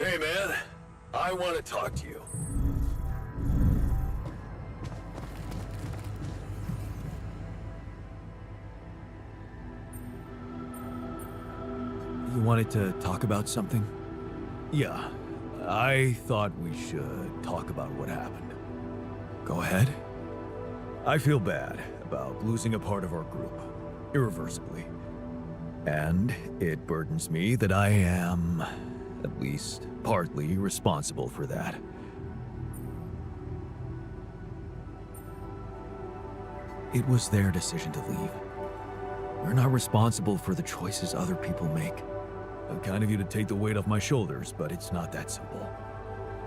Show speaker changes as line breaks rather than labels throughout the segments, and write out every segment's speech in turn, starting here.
Hey man, I want to talk to you.
You wanted to talk about something? Yeah, I thought we should talk about what happened. Go ahead. I feel bad about losing a part of our group, irreversibly. And it burdens me that I am, at least partly, responsible for that. It was their decision to leave. We're not responsible for the choices other people make. Kind of you to take the weight off my shoulders, but it's not that simple.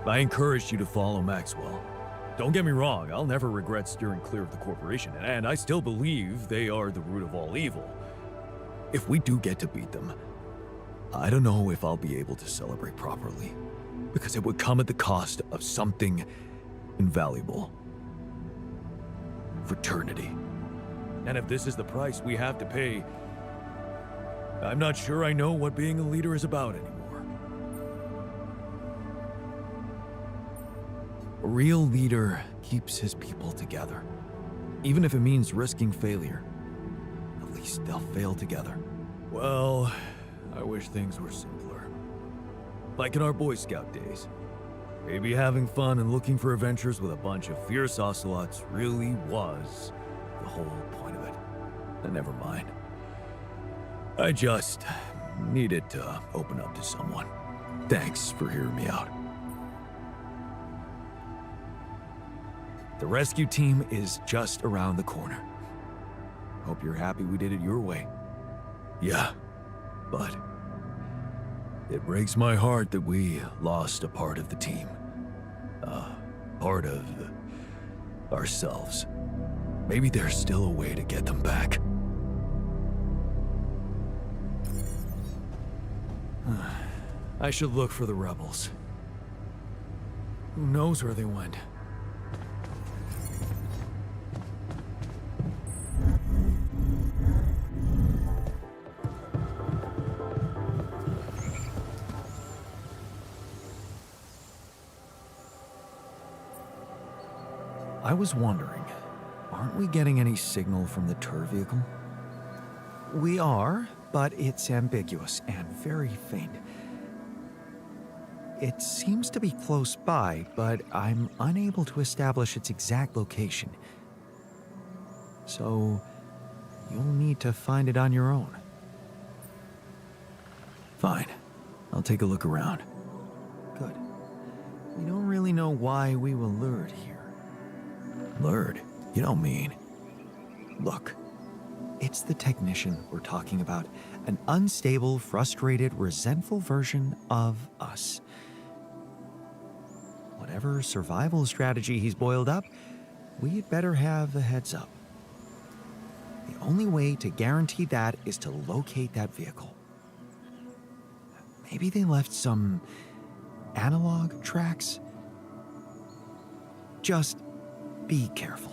I encouraged you to follow Maxwell. Don't get me wrong, I'll never regret steering clear of the corporation, and I still believe they are the root of all evil. If we do get to beat them, I don't know if I'll be able to celebrate properly, because it would come at the cost of something invaluable. Fraternity. And if this is the price we have to pay, I'm not sure I know what being a leader is about anymore. A real leader keeps his people together, even if it means risking failure. At least they'll fail together. Well, I wish things were simpler. Like in our Boy Scout days. Maybe having fun and looking for adventures with a bunch of fierce ocelots really was the whole point of it. But never mind. I just needed to open up to someone. Thanks for hearing me out. The rescue team is just around the corner. Hope you're happy we did it your way. Yeah, but it breaks my heart that we lost a part of the team. Part of ourselves. Maybe there's still a way to get them back. I should look for the rebels. Who knows where they went? I was wondering, aren't we getting any signal from the tour vehicle? We are, but it's ambiguous and very faint. It seems to be close by, but I'm unable to establish its exact location. So, you'll need to find it on your own. Fine. I'll take a look around. Good. We don't really know why we were lured here. Lured? You don't mean... Look. It's the technician we're talking about. An unstable, frustrated, resentful version of us. Whatever survival strategy he's boiled up, we'd better have the heads up. The only way to guarantee that is to locate that vehicle. Maybe they left some analog tracks? Just be careful.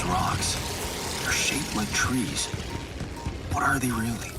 Rocks. They're shaped like trees. What are they really?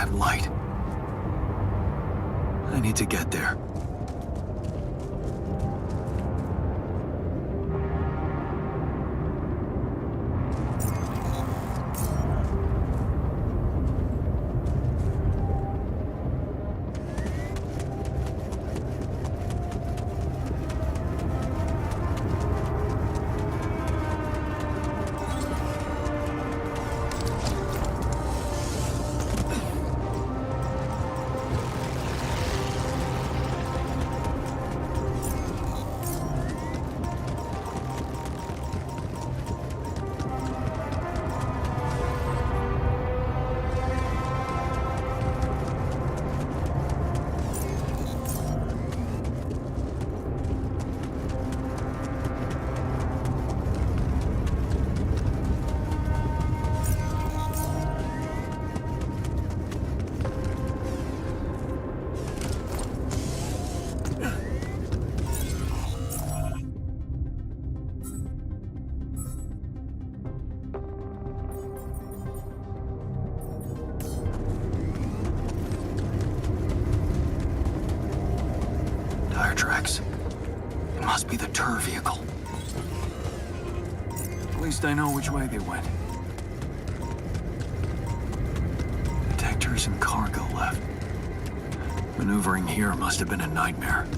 that light. I need to get there. Tire tracks. It must be the tour vehicle. At least I know which way they went. Detectors and cargo left. Maneuvering here must have been a nightmare.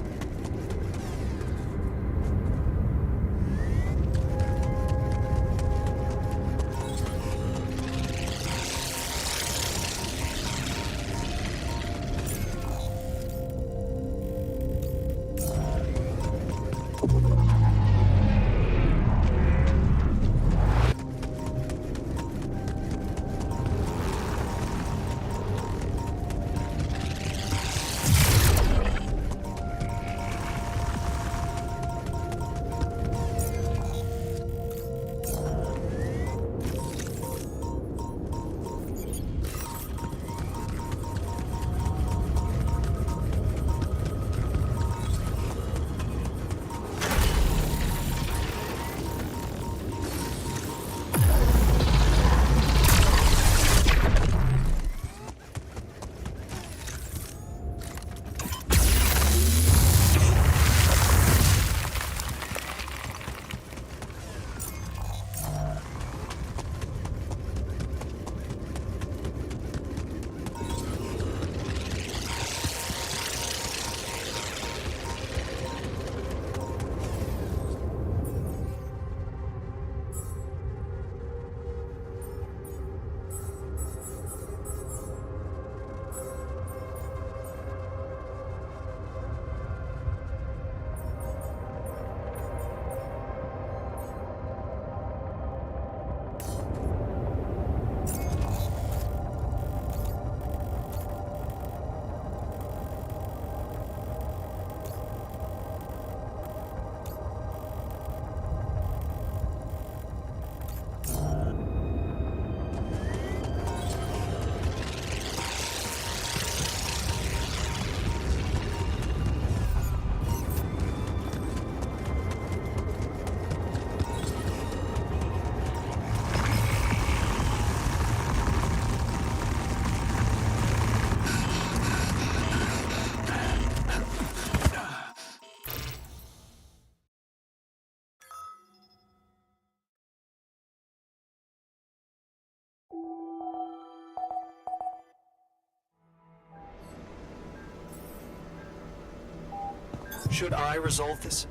Should I resolve this?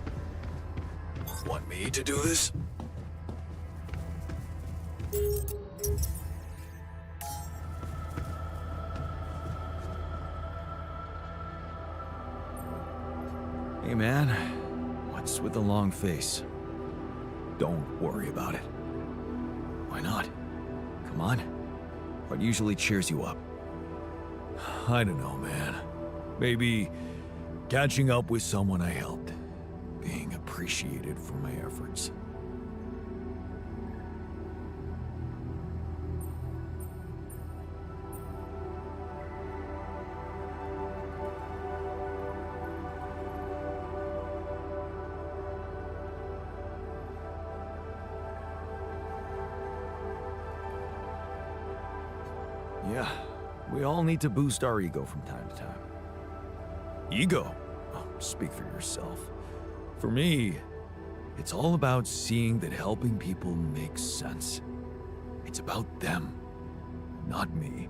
Want me to do this?
Hey man, what's with the long face? Don't worry about it. Why not? Come on. What usually cheers you up? I don't know, man. Maybe catching up with someone I helped. Being appreciated for my efforts. Yeah, We all need to boost our ego from time to time. Ego? Oh, speak for yourself. For me, it's all about seeing that helping people makes sense. It's about them, not me.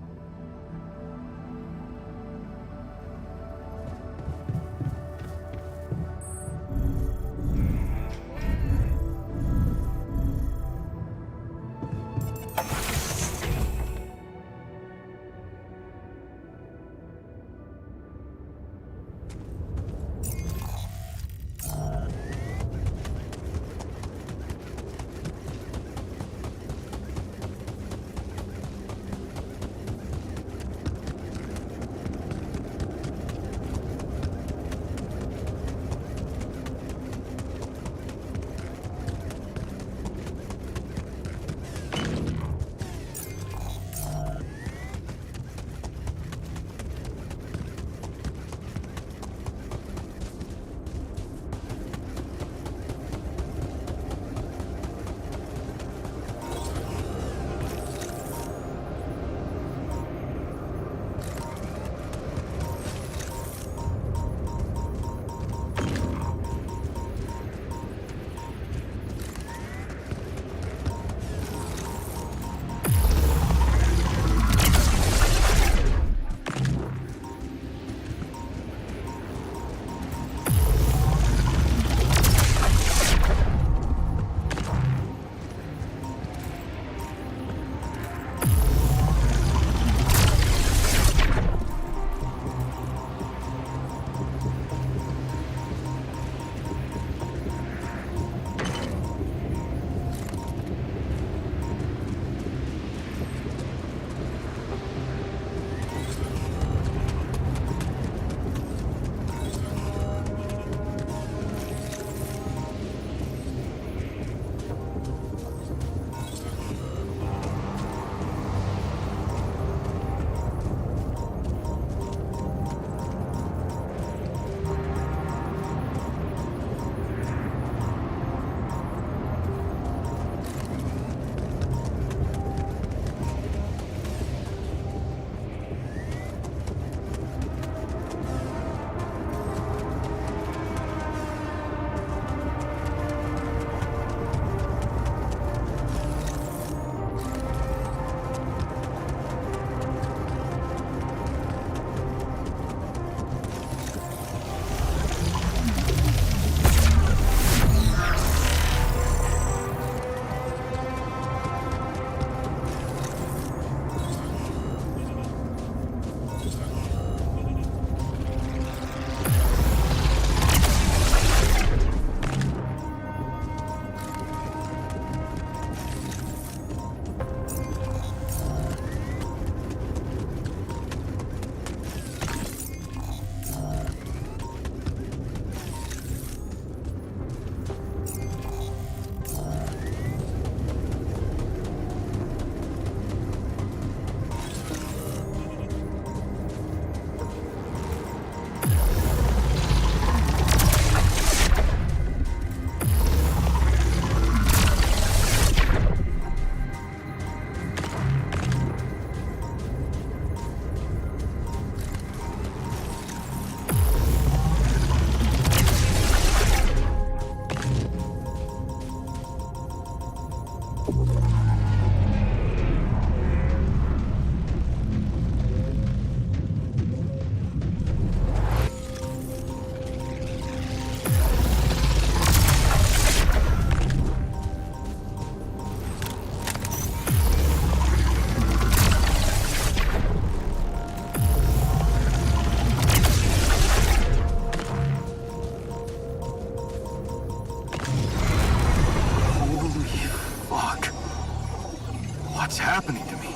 What's happening to me?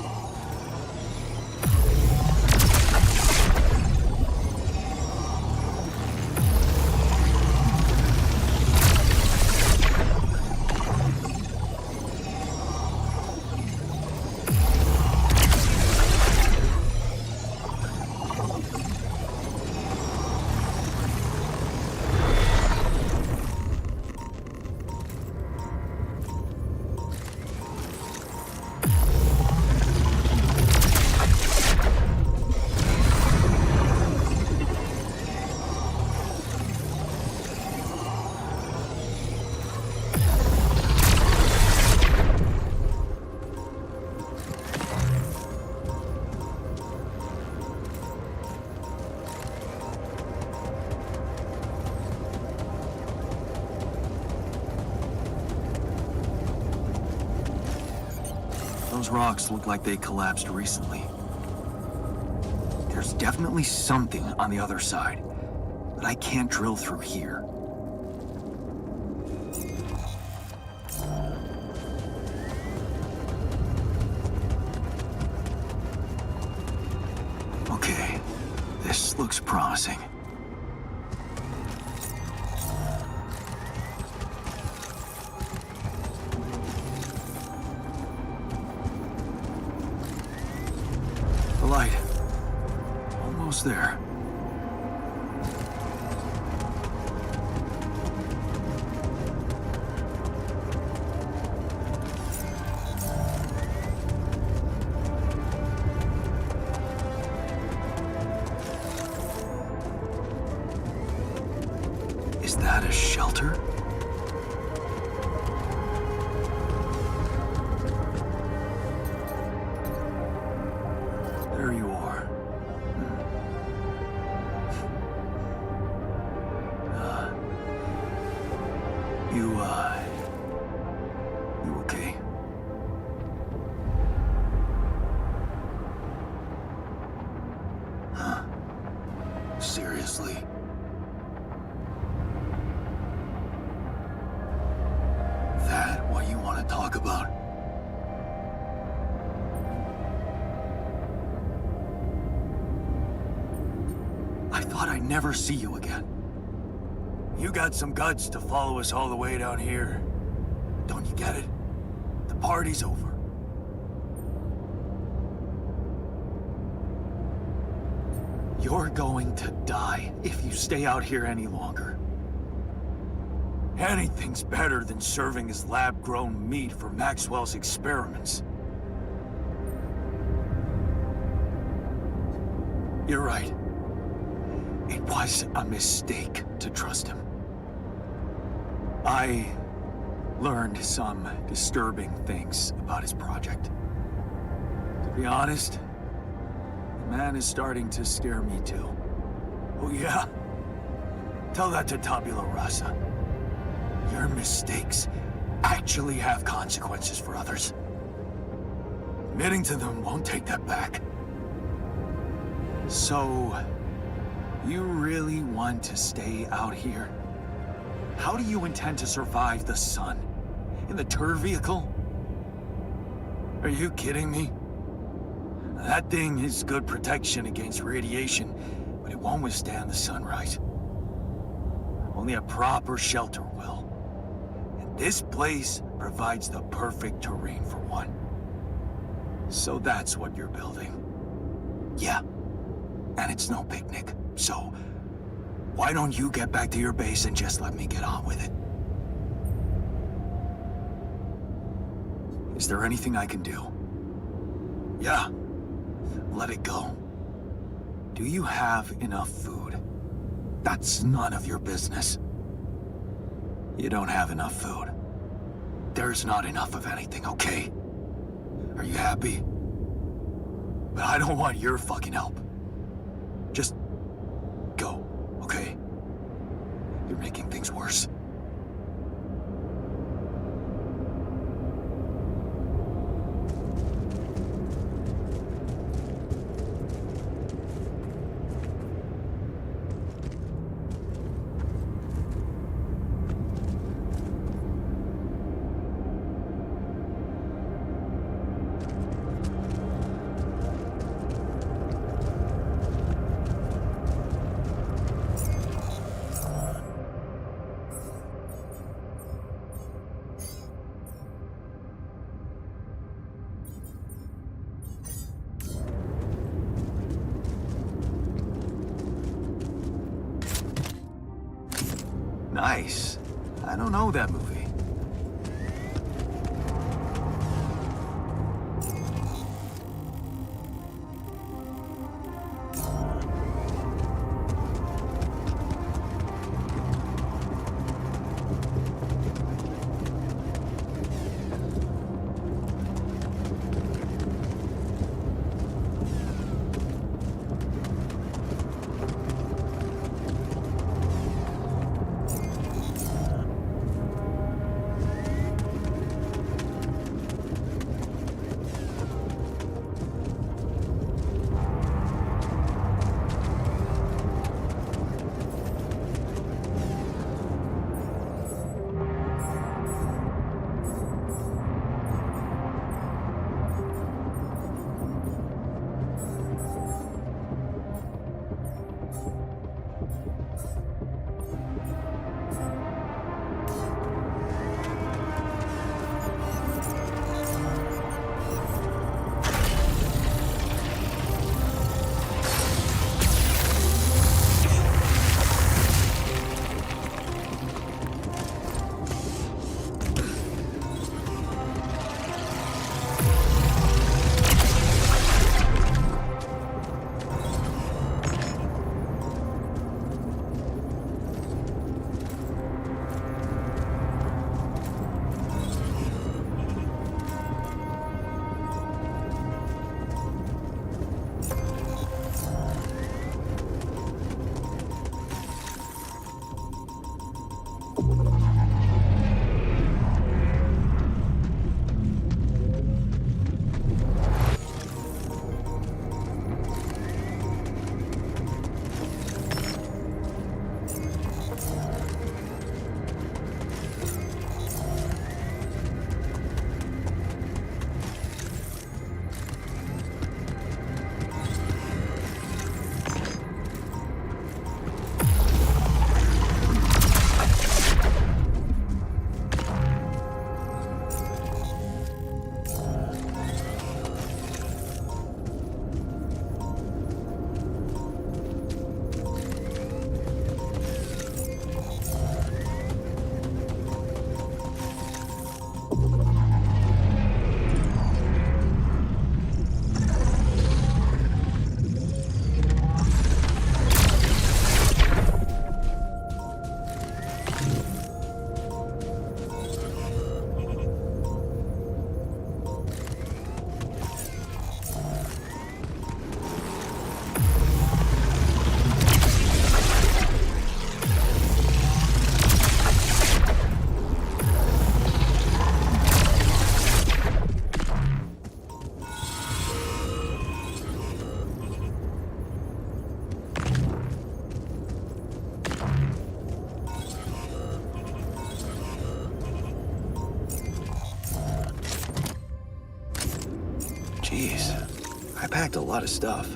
Those rocks look like they collapsed recently. There's definitely something on the other side, but I can't drill through here. Okay, this looks promising. The light. Almost there. Is that a shelter? There you are. You okay? Huh? Seriously? That what you want to talk about? I thought I'd never see you again. You got some guts to follow us all the way down here. Don't you get it? The party's over. You're going to die if you stay out here any longer. Anything's better than serving as lab-grown meat for Maxwell's experiments. You're right. It was a mistake to trust him. I learned some disturbing things about his project. To be honest, the man is starting to scare me too. Oh yeah? Tell that to Tabula Rasa. Your mistakes actually have consequences for others. Admitting to them won't take that back. So, you really want to stay out here? How do you intend to survive the sun? In the tour vehicle? Are you kidding me? That thing is good protection against radiation, but it won't withstand the sunrise. Only a proper shelter will. And this place provides the perfect terrain for one. So that's what you're building. Yeah. And it's no picnic, so why don't you get back to your base and just let me get on with it? Is there anything I can do? Yeah, let it go. Do you have enough food? That's none of your business. You don't have enough food. There's not enough of anything, okay? Are you happy? But I don't want your fucking help. Just go, okay? You're making things worse. Nice. I don't know that movie.
Jeez, I packed a lot of stuff.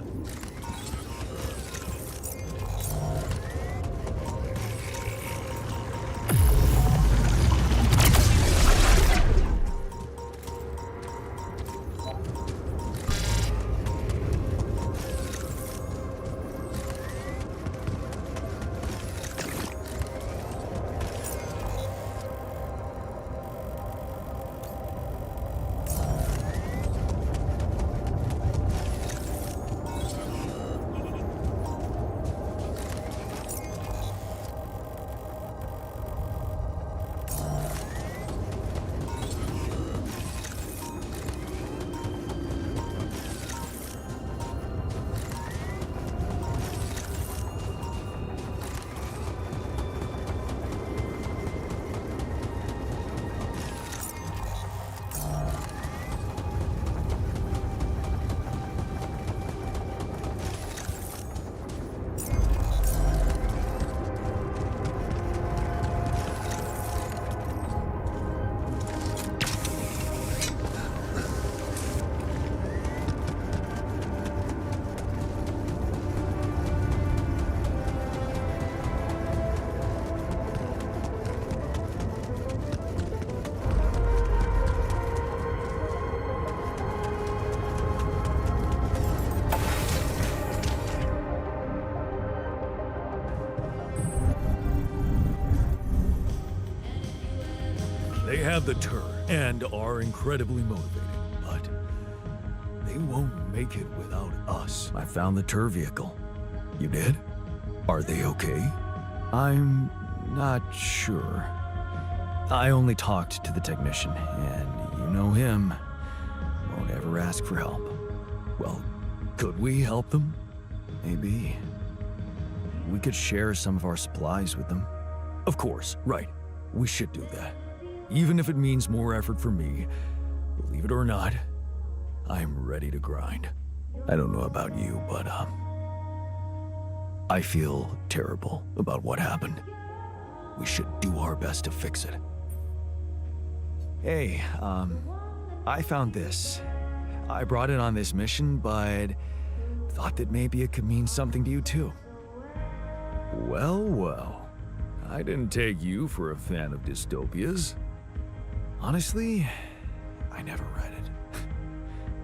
They have the tur and are incredibly motivating, but they won't make it without us. I found the tur vehicle. You did? Are they okay? I'm not sure. I only talked to the technician, and you know him. Won't ever ask for help. Well, could we help them? Maybe. We could share some of our supplies with them. Of course, right. We should do that. Even if it means more effort for me, believe it or not, I'm ready to grind. I don't know about you, but, I feel terrible about what happened. We should do our best to fix it. Hey, I found this. I brought it on this mission, but thought that maybe it could mean something to you too. Well, well. I didn't take you for a fan of dystopias. Honestly, I never read it.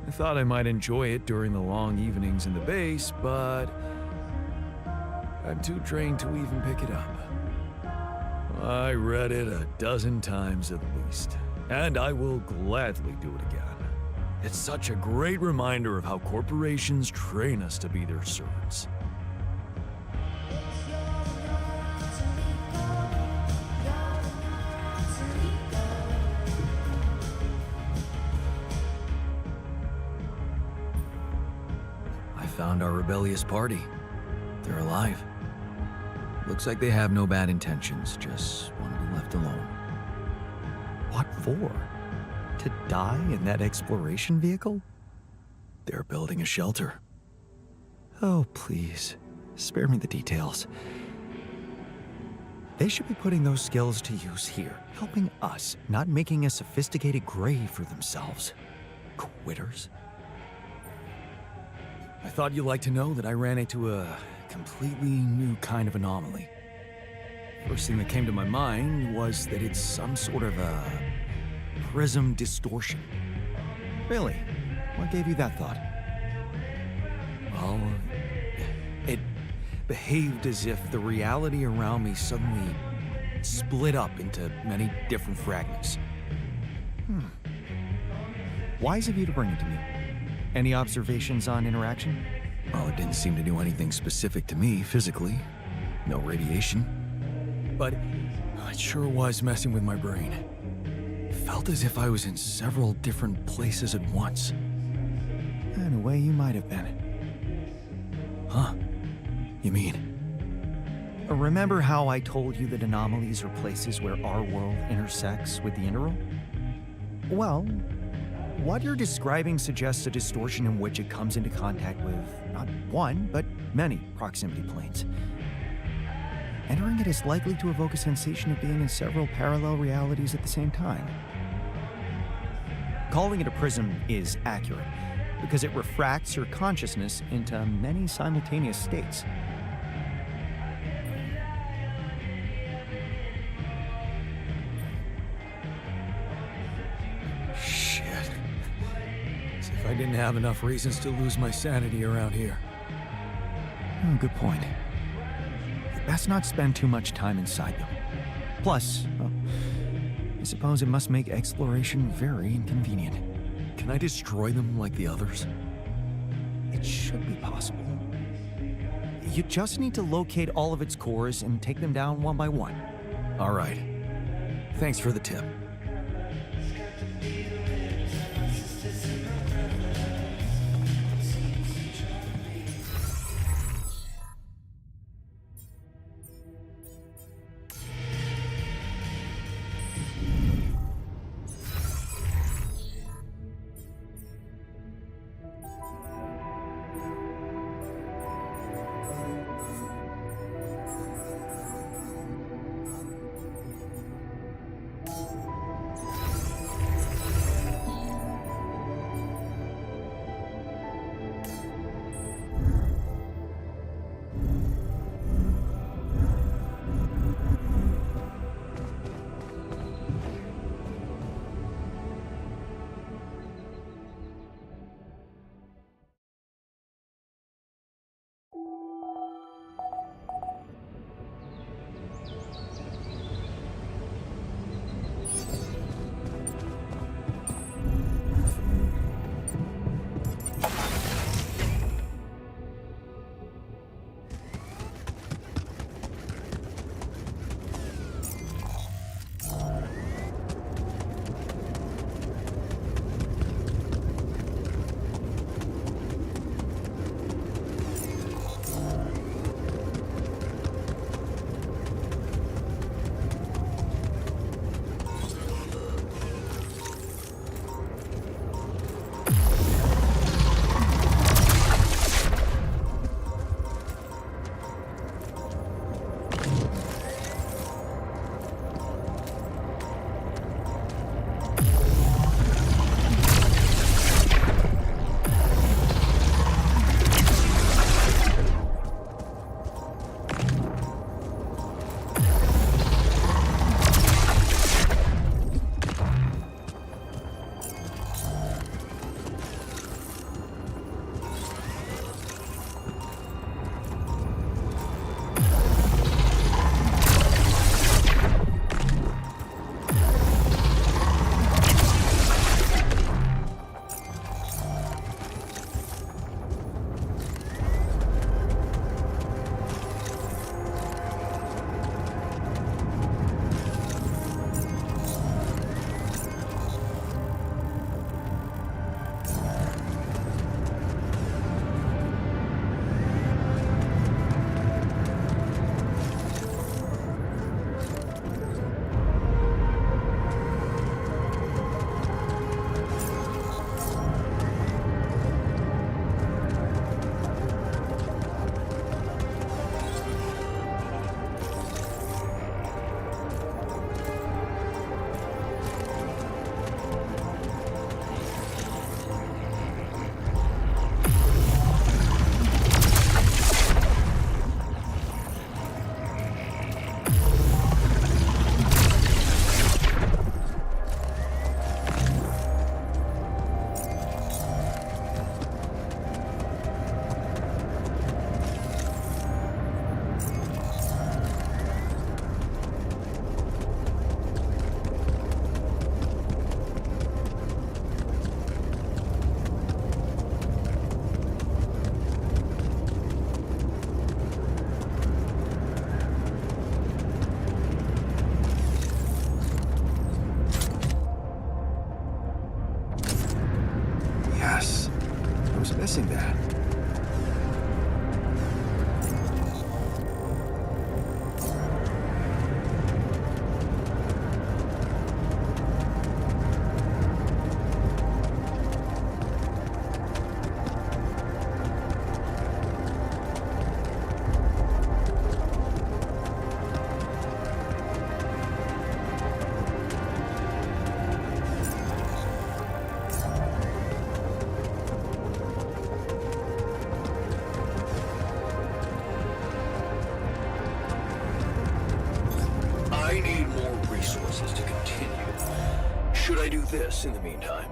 I thought I might enjoy it during the long evenings in the base, but I'm too drained to even pick it up. I read it a dozen times at least, and I will gladly do it again. It's such a great reminder of how corporations train us to be their servants. I found our rebellious party. They're alive. Looks like they have no bad intentions, just want to be left alone. What for? To die in that exploration vehicle? They're building a shelter. Oh, please, spare me the details. They should be putting those skills to use here, helping us, not making a sophisticated grave for themselves. Quitters. I thought you'd like to know that I ran into a completely new kind of anomaly. First thing that came to my mind was that it's some sort of a prism distortion. Really? What gave you that thought? Well, it behaved as if the reality around me suddenly split up into many different fragments. Wise of you to bring it to me. Any observations on interaction? Well, it didn't seem to do anything specific to me physically. No radiation. But it sure was messing with my brain. It felt as if I was in several different places at once. In a way, you might have been. Huh? You mean? Remember how I told you that anomalies are places where our world intersects with the interworld? Well, what you're describing suggests a distortion in which it comes into contact with not one, but many proximity planes. Entering it is likely to evoke a sensation of being in several parallel realities at the same time. Calling it a prism is accurate,
because it refracts your consciousness into many simultaneous states.
Shit. As if I didn't have enough reasons to lose my sanity around here.
Oh, good point. Best not spend too much time inside them. Plus, well, I suppose it must make exploration very inconvenient.
Can I destroy them like the others?
It should be possible. You just need to locate all of its cores and take them down one by one.
All right. Thanks for the tip.
missing that.
this in the meantime?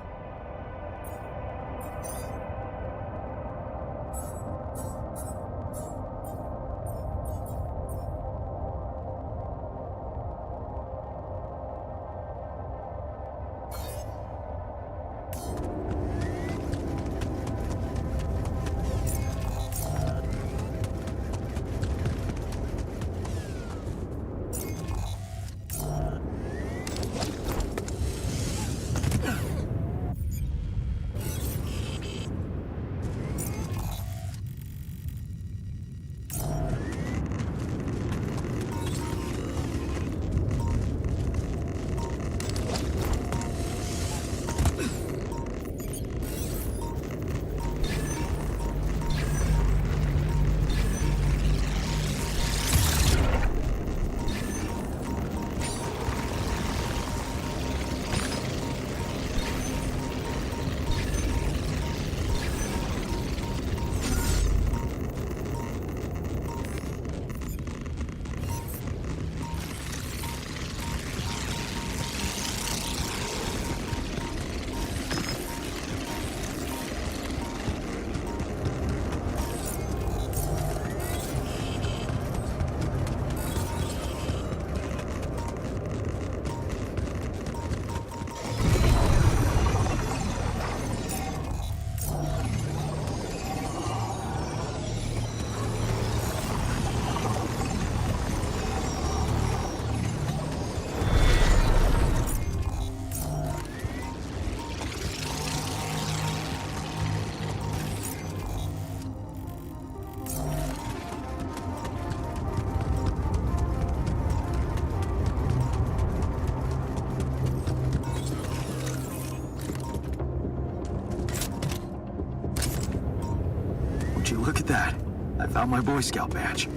Would you look at that? I found my Boy Scout badge.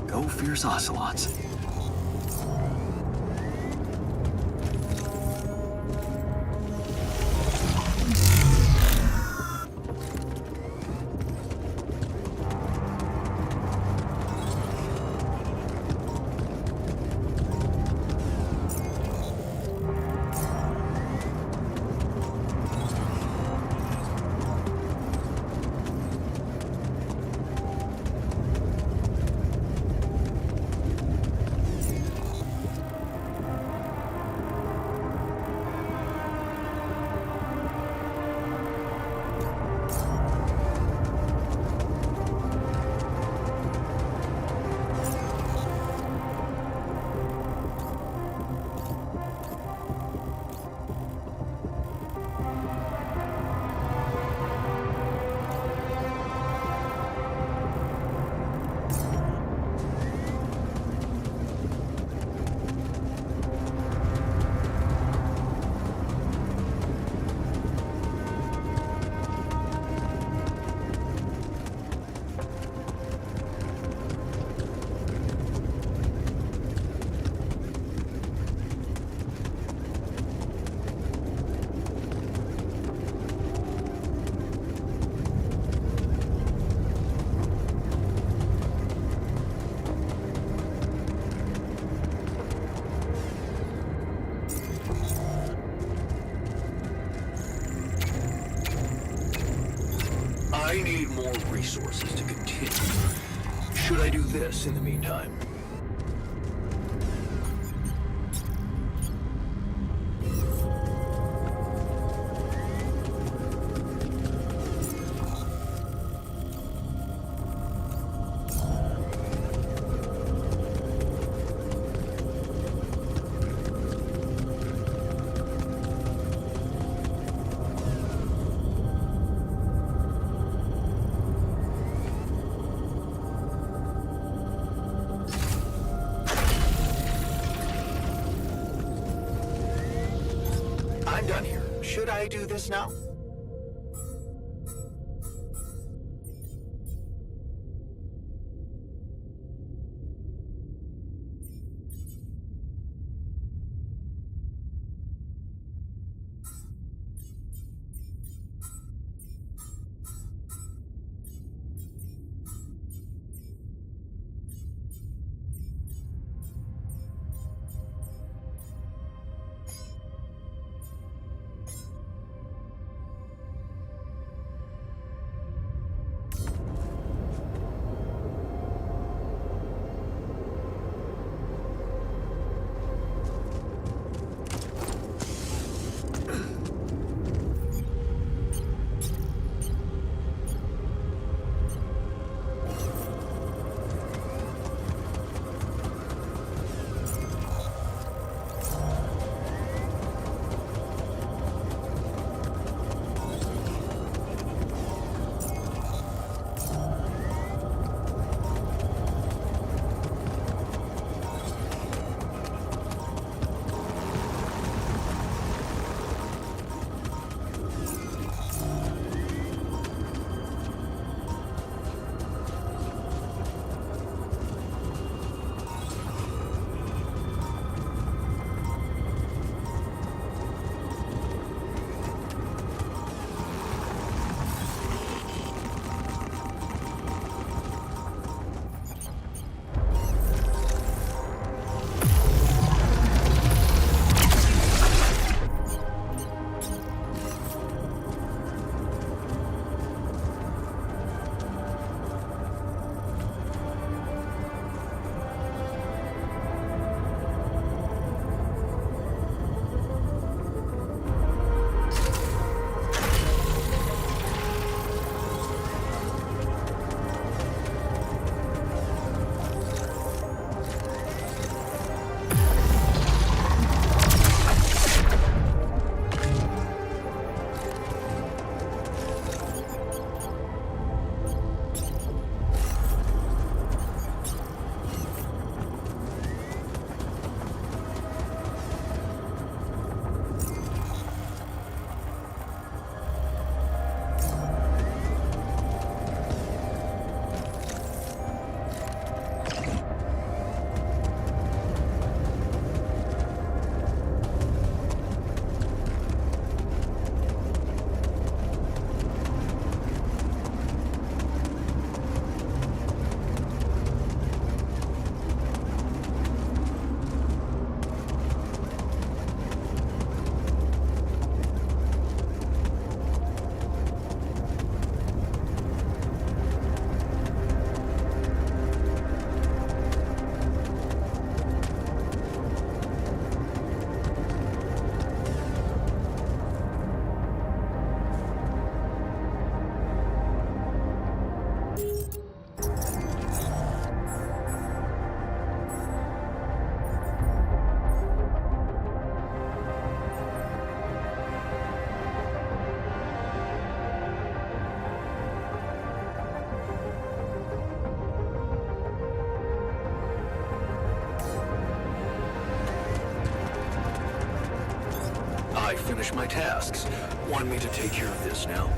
Go fierce ocelots.
I need more resources to continue. Should I do this in the meantime?
I'm done here. Should I do this now? finish my tasks. Want me to take care of this now?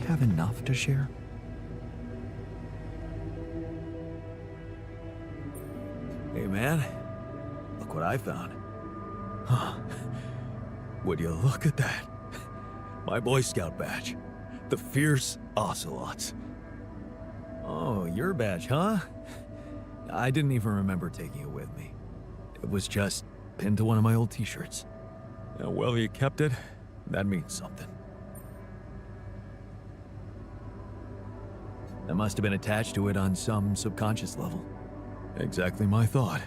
Have enough to share?
Hey man, look what I found. Huh. Would you look at that? My Boy Scout badge. The Fierce Ocelots. Oh, your badge, huh? I didn't even remember taking it with me. It was just pinned to one of my old t-shirts. Well, you kept it. That means something. That must have been attached to it on some subconscious level. Exactly my thought.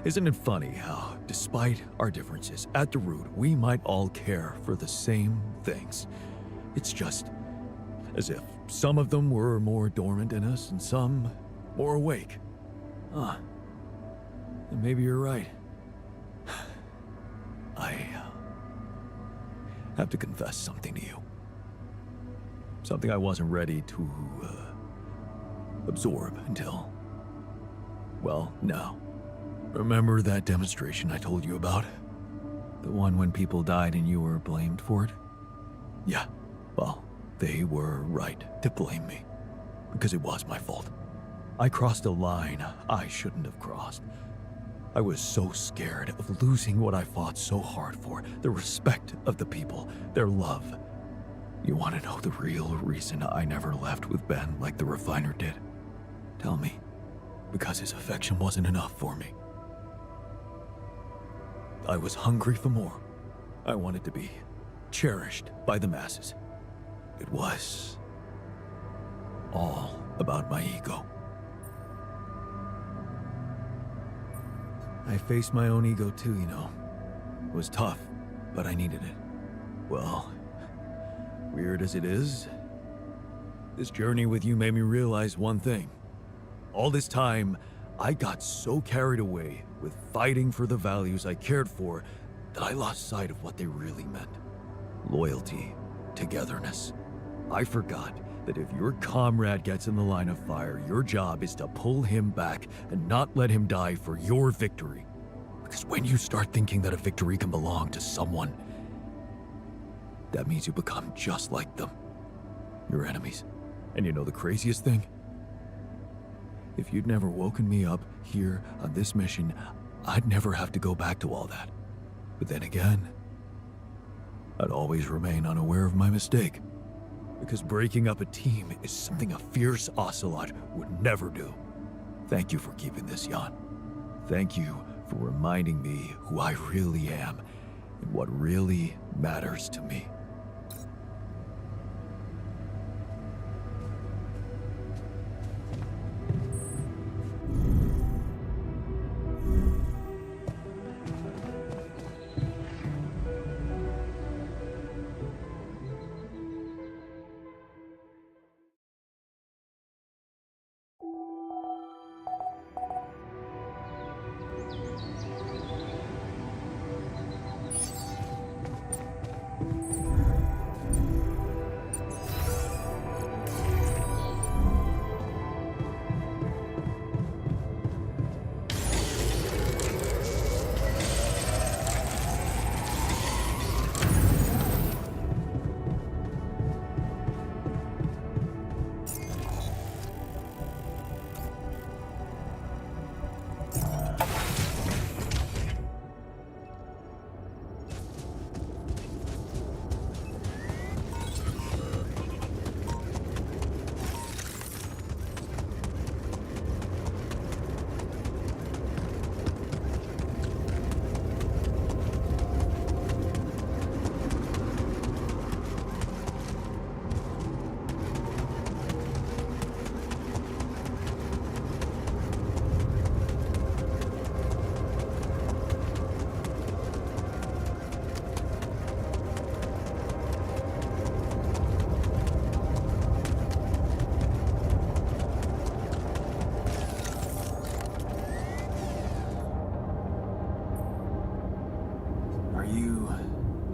Isn't it funny how, despite our differences, at the root, we might all care for the same things? It's just as if some of them were more dormant in us and some more awake. Huh. And maybe you're right. I have to confess something to you. Something I wasn't ready to absorb until, well, now. Remember that demonstration I told you about? The one when people died and you were blamed for it? Yeah, well, they were right to blame me, because it was my fault. I crossed a line I shouldn't have crossed. I was so scared of losing what I fought so hard for, the respect of the people, their love. You want to know the real reason I never left with Ben like the refiner did? Tell me. Because his affection wasn't enough for me. I was hungry for more. I wanted to be cherished by the masses. It was all about my ego. I faced my own ego too, you know. It was tough, but I needed it. Well, weird as it is, this journey with you made me realize one thing. All this time, I got so carried away with fighting for the values I cared for that I lost sight of what they really meant. Loyalty, togetherness. I forgot that if your comrade gets in the line of fire, your job is to pull him back and not let him die for your victory. Because when you start thinking that a victory can belong to someone, that means you become just like them. Your enemies. And you know the craziest thing? If you'd never woken me up here on this mission, I'd never have to go back to all that. But then again, I'd always remain unaware of my mistake. Because breaking up a team is something a fierce ocelot would never do. Thank you for keeping this, Jan. Thank you for reminding me who I really am and what really matters to me.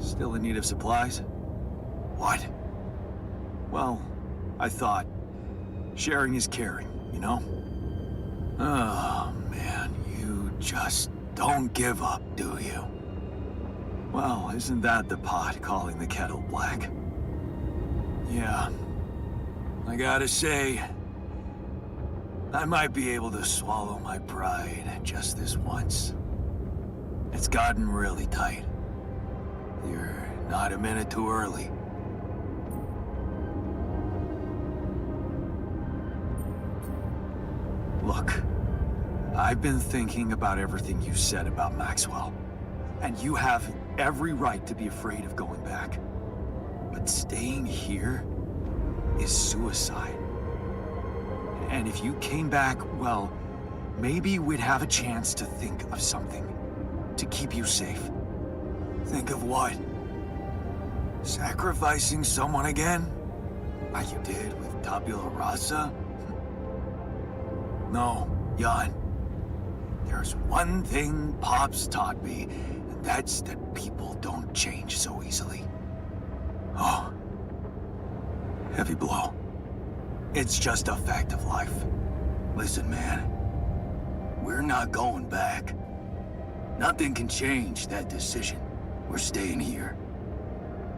Still in need of supplies? What? Well, I thought sharing is caring, you know? Oh, man, you just don't give up, do you? Well, isn't that the pot calling the kettle black? Yeah. I gotta say, I might be able to swallow my pride just this once. It's gotten really tight. You're not a minute too early. Look, I've been thinking about everything you said about Maxwell, and you have every right to be afraid of going back. But staying here is suicide. And if you came back, well, maybe we'd have a chance to think of something to keep you safe. Think of what? Sacrificing someone again? Like you did with Tabula Rasa? No, Jan. There's one thing Pops taught me, and that's that people don't change so easily. Oh. Heavy blow. It's just a fact of life. Listen, man. We're not going back. Nothing can change that decision. We're staying here.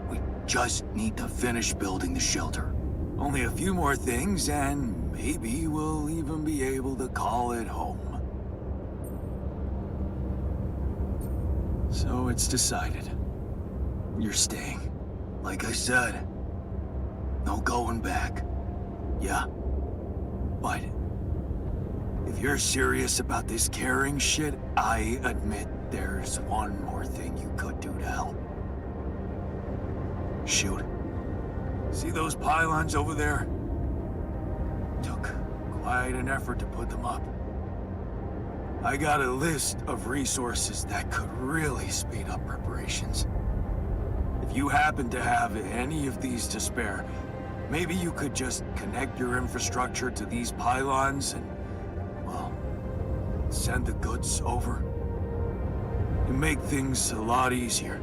We just need to finish building the shelter. Only a few more things, and maybe we'll even be able to call it home. So it's decided. You're staying. Like I said, no going back. Yeah? But if you're serious about this caring shit, I admit there's one more thing you could do to help. Shoot. See those pylons over there? Took quite an effort to put them up. I got a list of resources that could really speed up preparations. If you happen to have any of these to spare, maybe you could just connect your infrastructure to these pylons and, well, send the goods over. It'd make things a lot easier.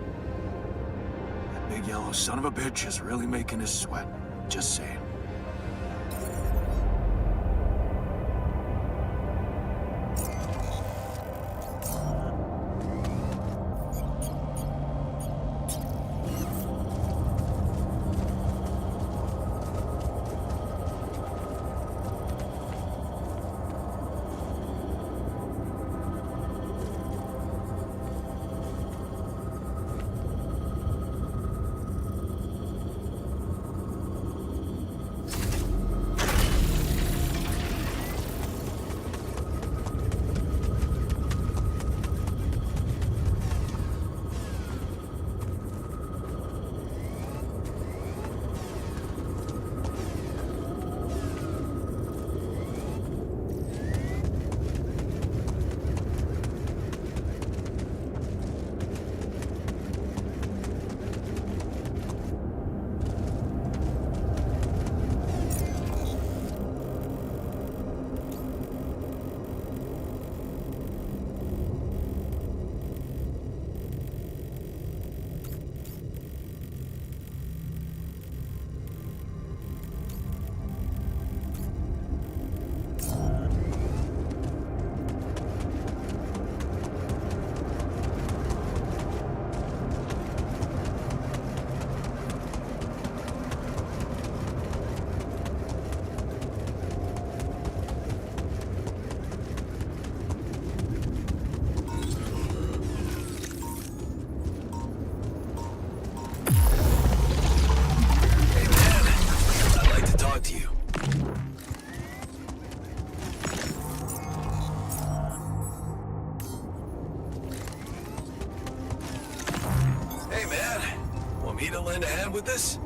That big yellow son of a bitch is really making us sweat. Just saying.
me to lend a hand with this?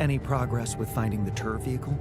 Any progress with finding the tour vehicle?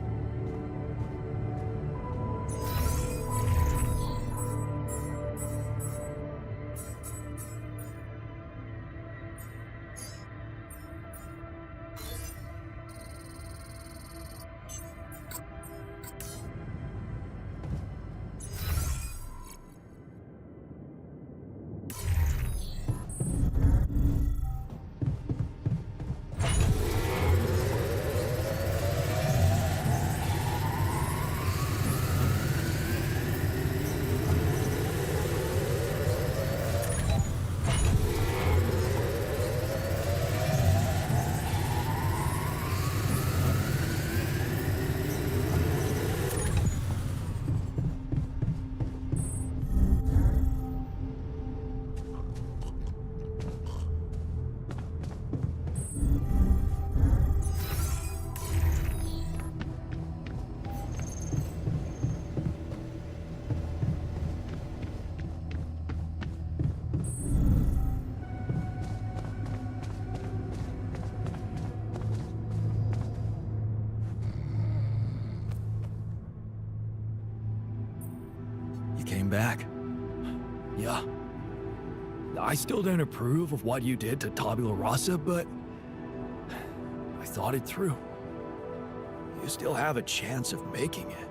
Came back. Yeah. I still don't approve of what you did to Tabula Rasa, but I thought it through. You still have a chance of making it.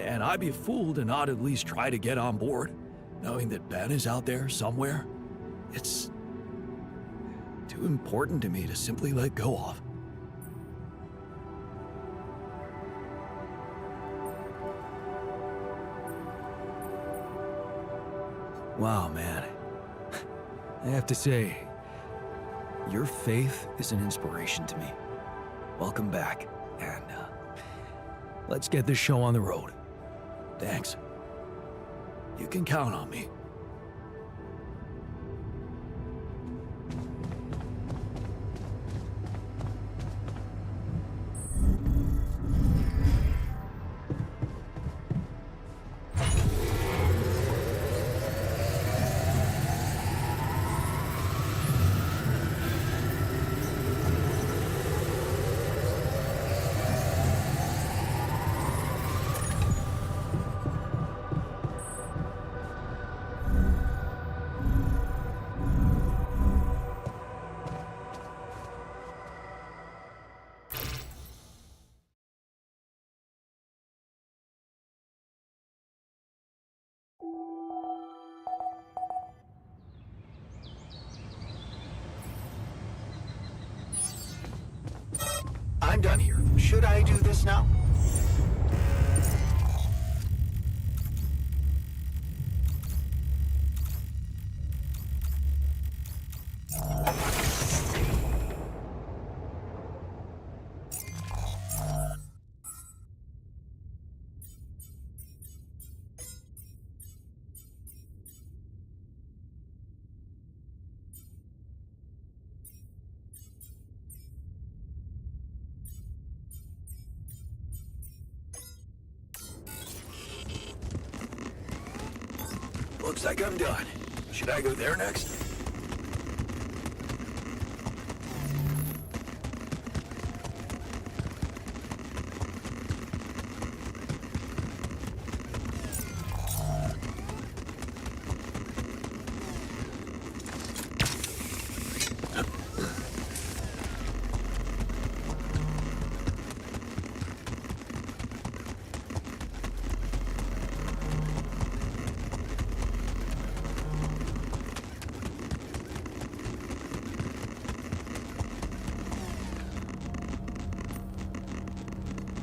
And I'd be a fool to not at least try to get on board, knowing that Ben is out there somewhere. It's too important to me to simply let go of. Wow, man. I have to say, your faith is an inspiration to me. Welcome back, and let's get this show on the road. Thanks. You can count on me.
I'm done here. Should I do this now?
Looks like I'm done. Should I go there next?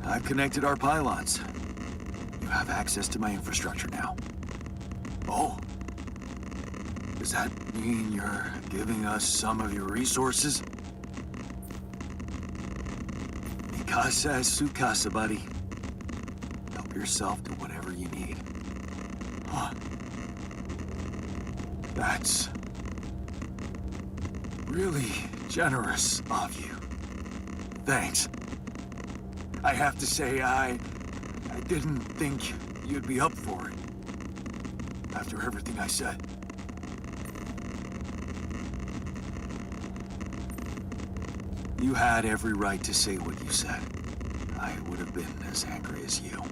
I've connected our pylons. You have access to my infrastructure now. Oh. Does that mean you're giving us some of your resources? Mikasa es su casa, buddy. Help yourself to whatever you need. Huh. That's really generous of you. Thanks. I have to say, I didn't think you'd be up for it. After everything I said. You had every right to say what you said. I would have been as angry as you.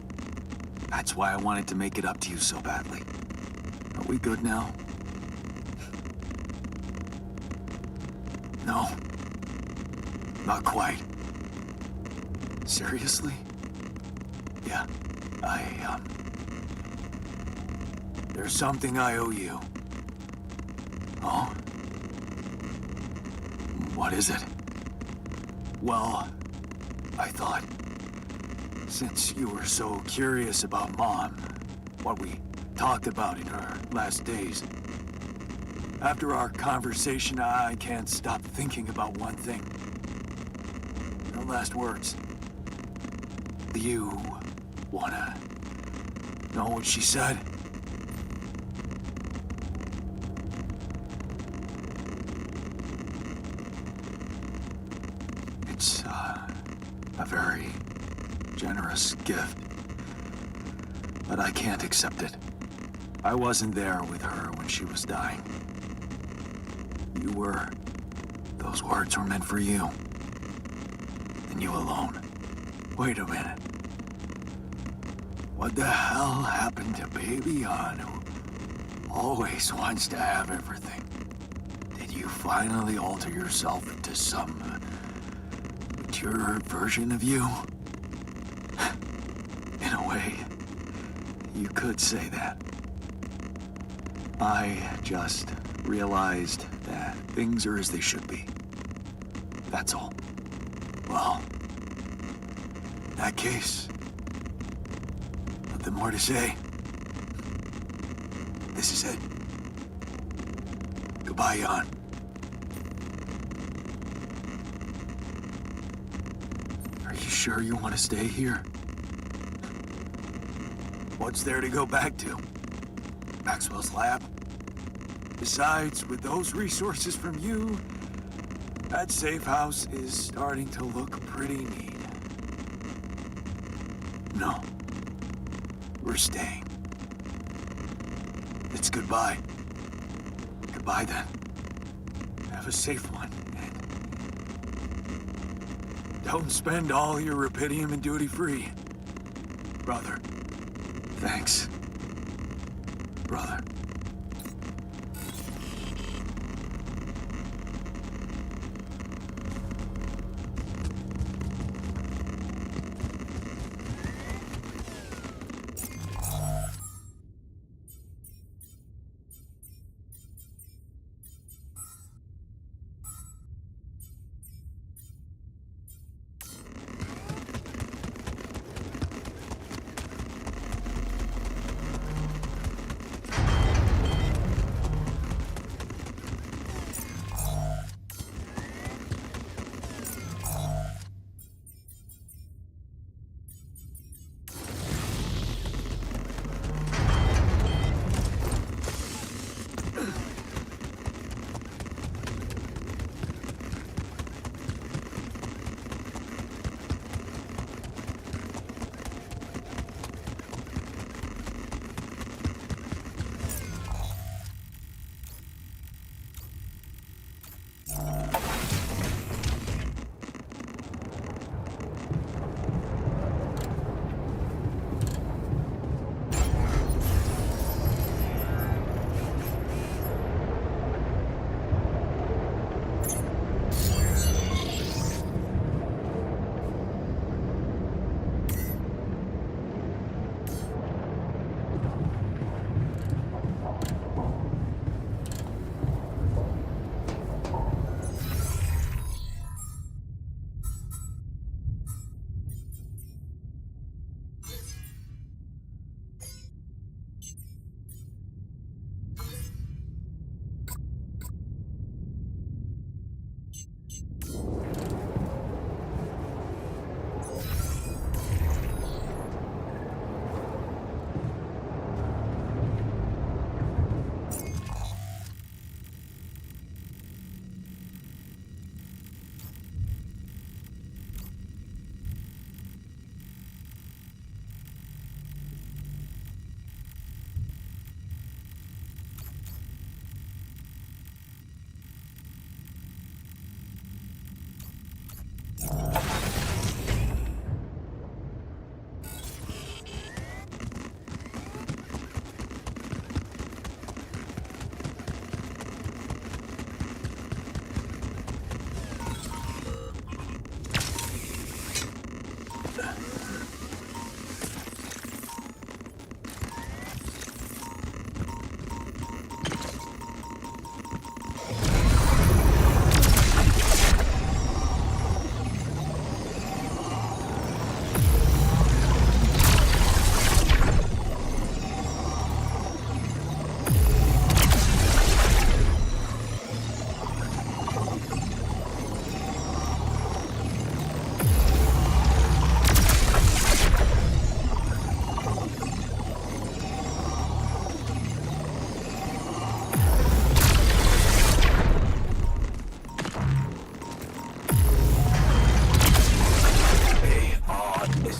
That's why I wanted to make it up to you so badly. Are we good now? No. Not quite. Seriously? Yeah, there's something I owe you. Oh? What is it? Well, I thought, since you were so curious about Mom, what we talked about in her last days, after our conversation, I can't stop thinking about one thing. Her last words. Do you wanna know what she said? It's, a very generous gift, but I can't accept it. I wasn't there with her when she was dying. You were. Those words were meant for you. And you alone. Wait a minute. What the hell happened to Baby An, who always wants to have everything? Did you finally alter yourself into some mature version of you? In a way, you could say that. I just realized that things are as they should be. That's all. Well, in that case, nothing more to say. This is it. Goodbye, Jan. Are you sure you want to stay here? What's there to go back to? Maxwell's lab? Besides, with those resources from you, that safe house is starting to look pretty neat. No. We're staying. It's goodbye. Goodbye, then. Have a safe one, and don't spend all your rupidium in duty-free. Brother. Thanks. Brother.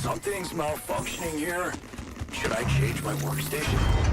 Something's malfunctioning here. Should I change my workstation?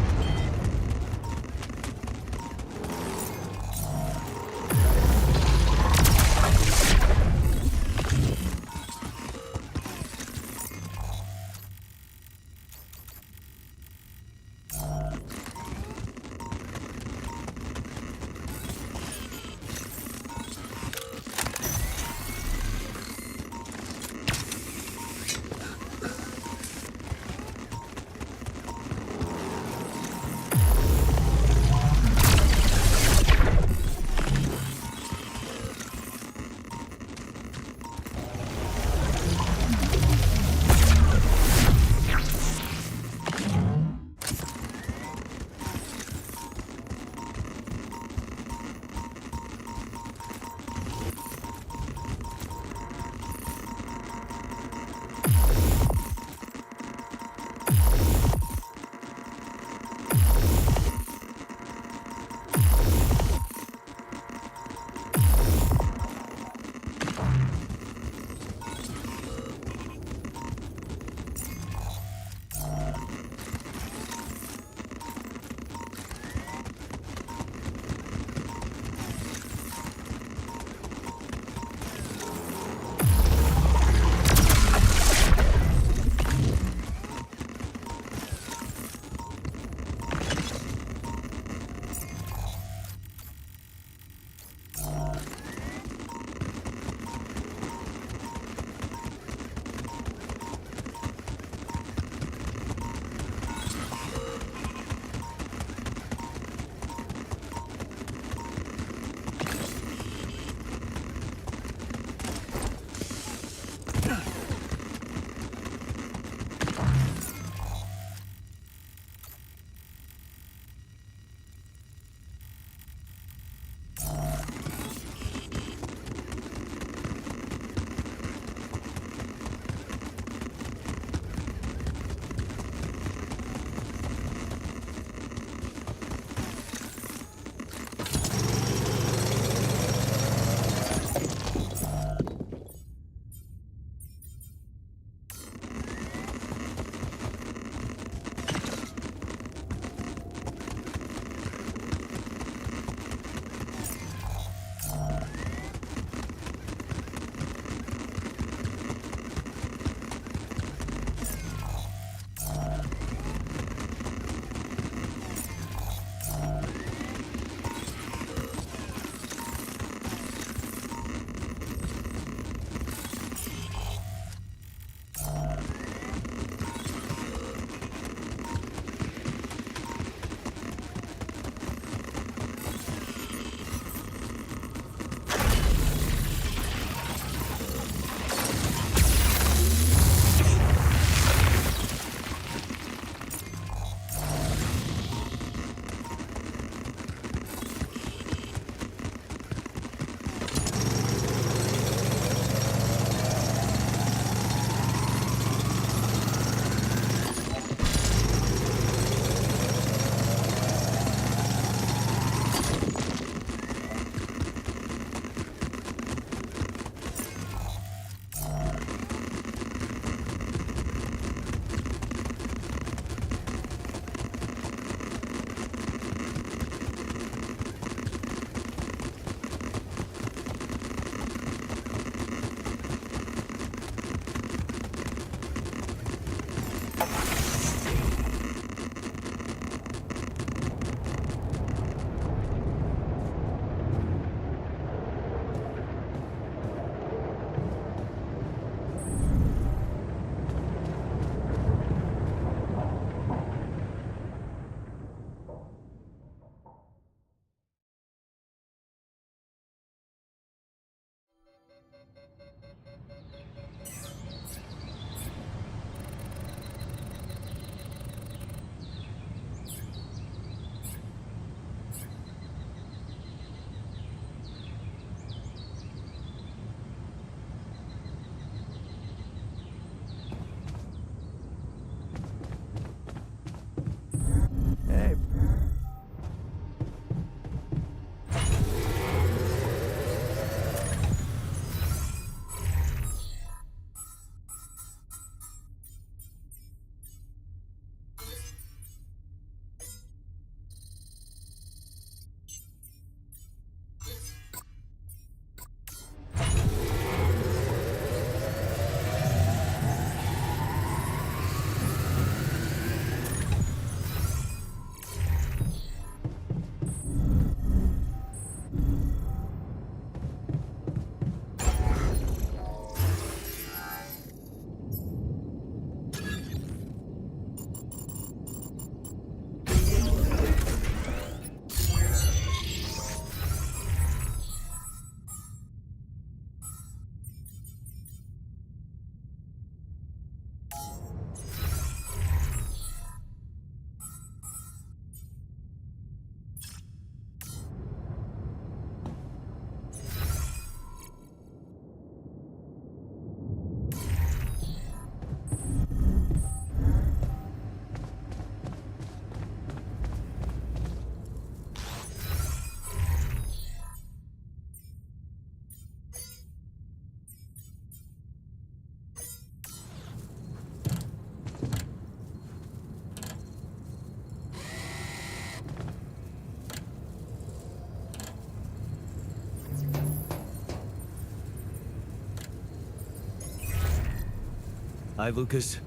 Hi, Lucas.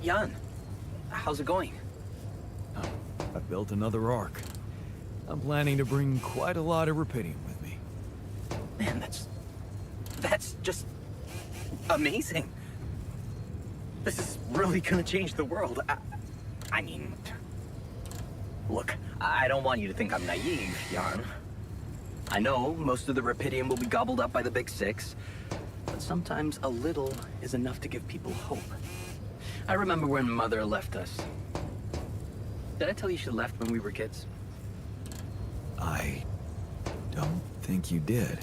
Jan, how's it going?
I built another ark. I'm planning to bring quite a lot of Rapidium with me.
Man, that's just amazing. This is really gonna change the world. I mean, look, I don't want you to think I'm naive, Jan. I know most of the Rapidium will be gobbled up by the Big Six, but sometimes a little is enough to give people hope. I remember when Mother left us. Did I tell you she left when we were kids?
I don't think you did.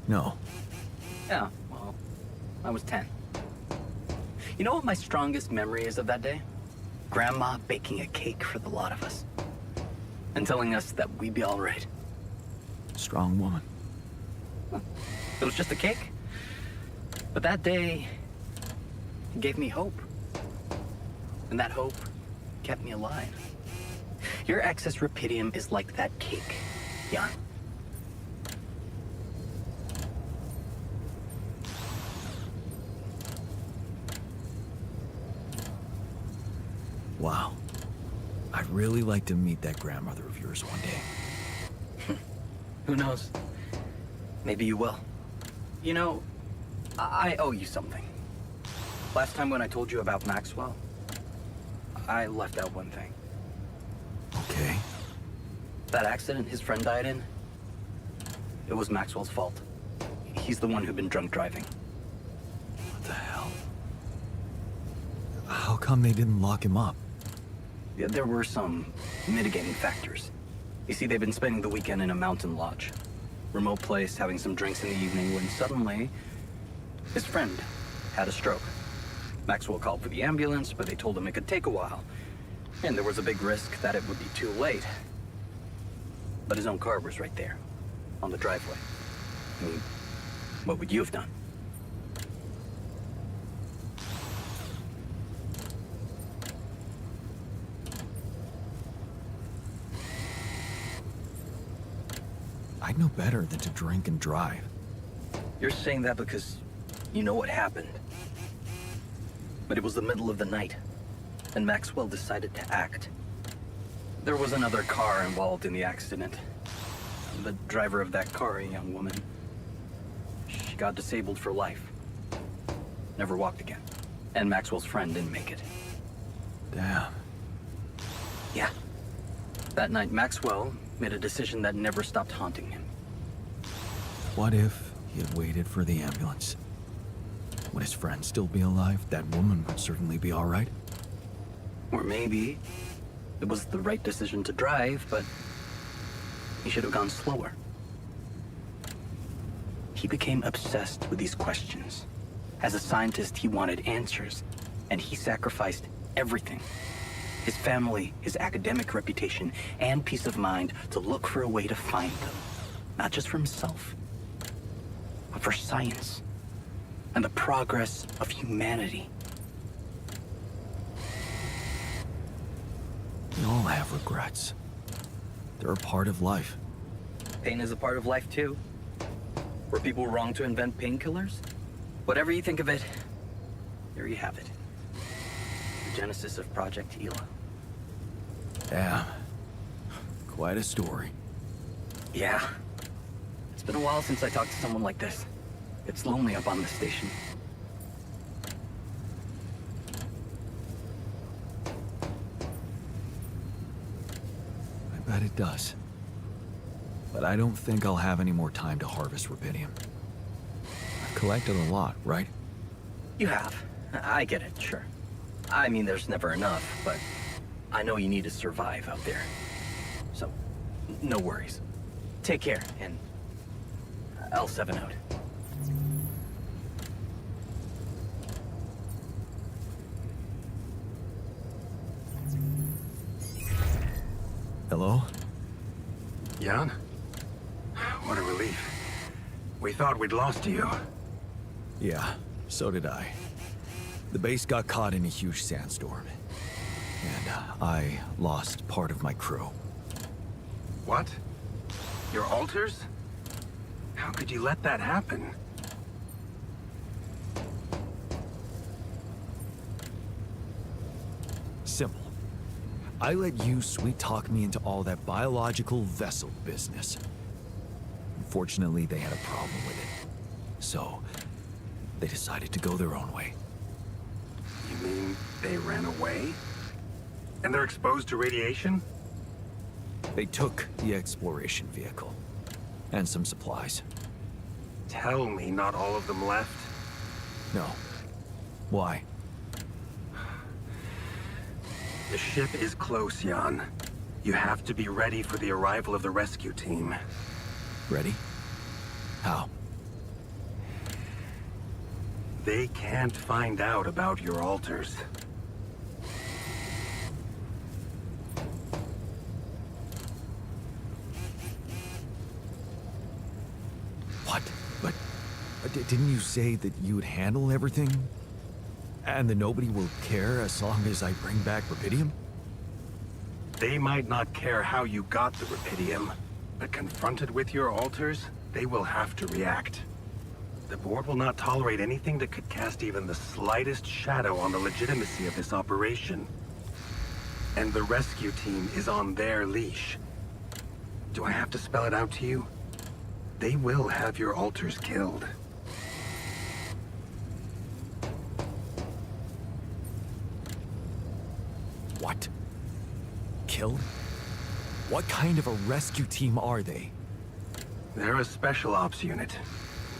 No.
Yeah, well, I was 10. You know what my strongest memory is of that day? Grandma baking a cake for the lot of us. And telling us that we'd be all right.
Strong woman.
It was just a cake. But that day, it gave me hope. And that hope kept me alive. Your excess Rapidium is like that cake, Jan.
Wow. I'd really like to meet that grandmother of yours one day.
Who knows? Maybe you will. You know, I owe you something. Last time when I told you about Maxwell, I left out one thing.
Okay.
That accident his friend died in, it was Maxwell's fault. He's the one who'd been drunk driving.
What the hell? How come they didn't lock him up?
Yeah, there were some mitigating factors. You see, they've been spending the weekend in a mountain lodge. Remote place, having some drinks in the evening, when suddenly, his friend had a stroke. Maxwell called for the ambulance, but they told him it could take a while. And there was a big risk that it would be too late. But his own car was right there, on the driveway. I mean, what would you have done?
I'd know better than to drink and drive.
You're saying that because you know what happened. But it was the middle of the night, and Maxwell decided to act. There was another car involved in the accident. The driver of that car, a young woman, she got disabled for life. Never walked again. And Maxwell's friend didn't make it.
Damn.
Yeah. That night, Maxwell made a decision that never stopped haunting him.
What if he had waited for the ambulance? Would his friend still be alive? That woman would certainly be all right.
Or maybe it was the right decision to drive, but he should have gone slower. He became obsessed with these questions. As a scientist, he wanted answers, and he sacrificed everything. His family, his academic reputation, and peace of mind to look for a way to find them. Not just for himself, but for science and the progress of humanity.
We all have regrets. They're a part of life.
Pain is a part of life too. Were people wrong to invent painkillers? Whatever you think of it, there you have it. The genesis of Project Hela.
Yeah. Quite a story.
Yeah. It's been a while since I talked to someone like this. It's lonely up on the station.
I bet it does. But I don't think I'll have any more time to harvest Rapidium. I've collected a lot, right?
You have. I get it, sure. I mean, there's never enough, but I know you need to survive out there. So, no worries. Take care, and I'll 7 out.
Hello?
Jan? What a relief. We thought we'd lost you.
Yeah, so did I. The base got caught in a huge sandstorm. And I lost part of my crew.
What? Your alters? How could you let that happen?
simple. I let you sweet-talk me into all that biological vessel business. Unfortunately, they had a problem with it. So, they decided to go their own way.
You mean they ran away? And they're exposed to radiation?
They took the exploration vehicle. And some supplies.
Tell me not all of them left.
No. Why?
The ship is close, Jan. You have to be ready for the arrival of the rescue team.
Ready? How?
They can't find out about your altars.
What? But didn't you say that you'd handle everything? And that nobody will care as long as I bring back Rapidium?
They might not care how you got the Rapidium, but confronted with your altars, they will have to react. The board will not tolerate anything that could cast even the slightest shadow on the legitimacy of this operation. And the rescue team is on their leash. Do I have to spell it out to you? They will have your altars killed.
What? Killed? What kind of a rescue team are they?
They're a special ops unit.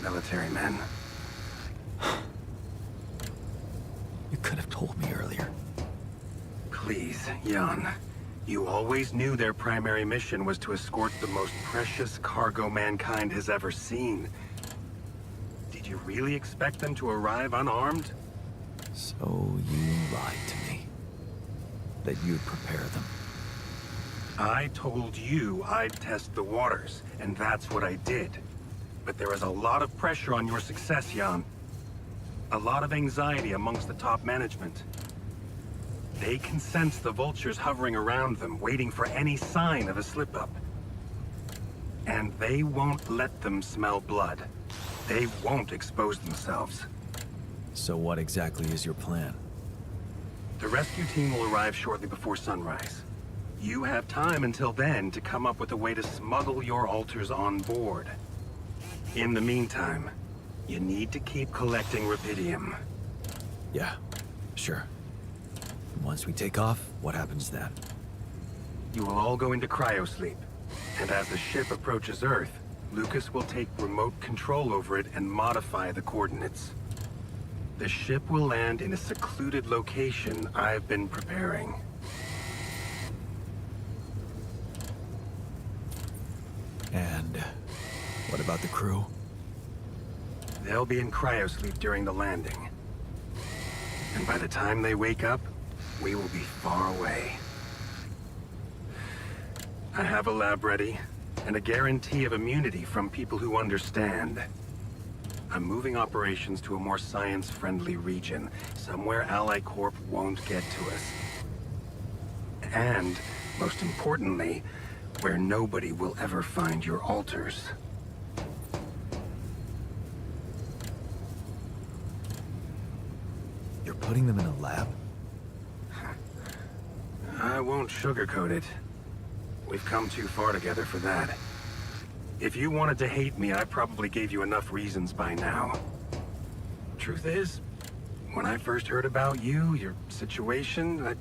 Military men.
You could have told me earlier.
Please, Jan. You always knew their primary mission was to escort the most precious cargo mankind has ever seen. Did you really expect them to arrive unarmed?
So you lied to me. That you'd prepare them.
I told you I'd test the waters, and that's what I did. But there is a lot of pressure on your success, Jan. A lot of anxiety amongst the top management. They can sense the vultures hovering around them, waiting for any sign of a slip-up. And they won't let them smell blood. They won't expose themselves.
So what exactly is your plan?
The rescue team will arrive shortly before sunrise. You have time until then to come up with a way to smuggle your altars on board. In the meantime, you need to keep collecting Rapidium.
Yeah, sure. Once we take off, what happens then?
You will all go into cryosleep. And as the ship approaches Earth, Lucas will take remote control over it and modify the coordinates. The ship will land in a secluded location I've been preparing.
And what about the crew?
They'll be in cryosleep during the landing. And by the time they wake up, we will be far away. I have a lab ready, and a guarantee of immunity from people who understand. I'm moving operations to a more science-friendly region, somewhere Ally Corp won't get to us. And, most importantly, where nobody will ever find your altars.
You're putting them in a lab?
I won't sugarcoat it. We've come too far together for that. If you wanted to hate me, I probably gave you enough reasons by now. Truth is, when I first heard about you, your situation,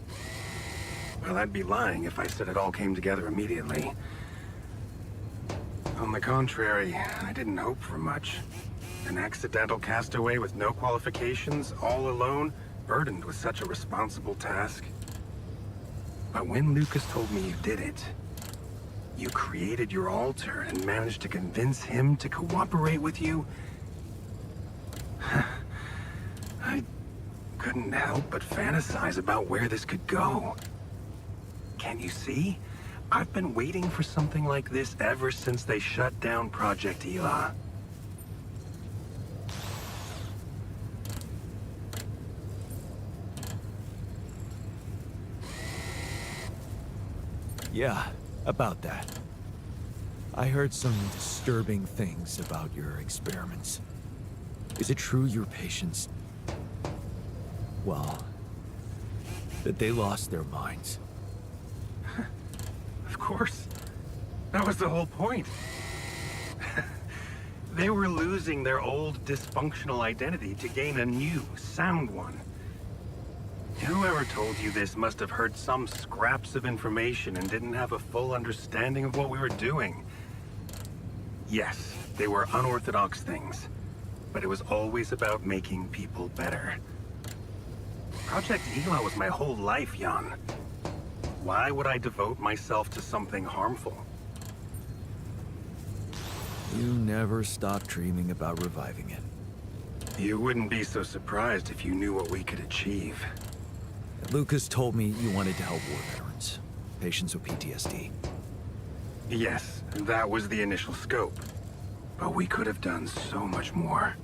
well, I'd be lying if I said it all came together immediately. On the contrary, I didn't hope for much. An accidental castaway with no qualifications, all alone, burdened with such a responsible task. But when Lucas told me you did it, you created your altar and managed to convince him to cooperate with you, I couldn't help but fantasize about where this could go. Can't you see? I've been waiting for something like this ever since they shut down Project Ela.
Yeah, about that. I heard some disturbing things about your experiments. Is it true your patients... well, that they lost their minds.
Of course. That was the whole point. They were losing their old dysfunctional identity to gain a new, sound one. Whoever told you this must have heard some scraps of information and didn't have a full understanding of what we were doing. Yes, they were unorthodox things, but it was always about making people better. Project Elo was my whole life, Jan. Why would I devote myself to something harmful?
You never stopped dreaming about reviving it.
You wouldn't be so surprised if you knew what we could achieve.
Lucas told me you wanted to help war veterans, patients with PTSD.
Yes, that was the initial scope. But we could have done so much more.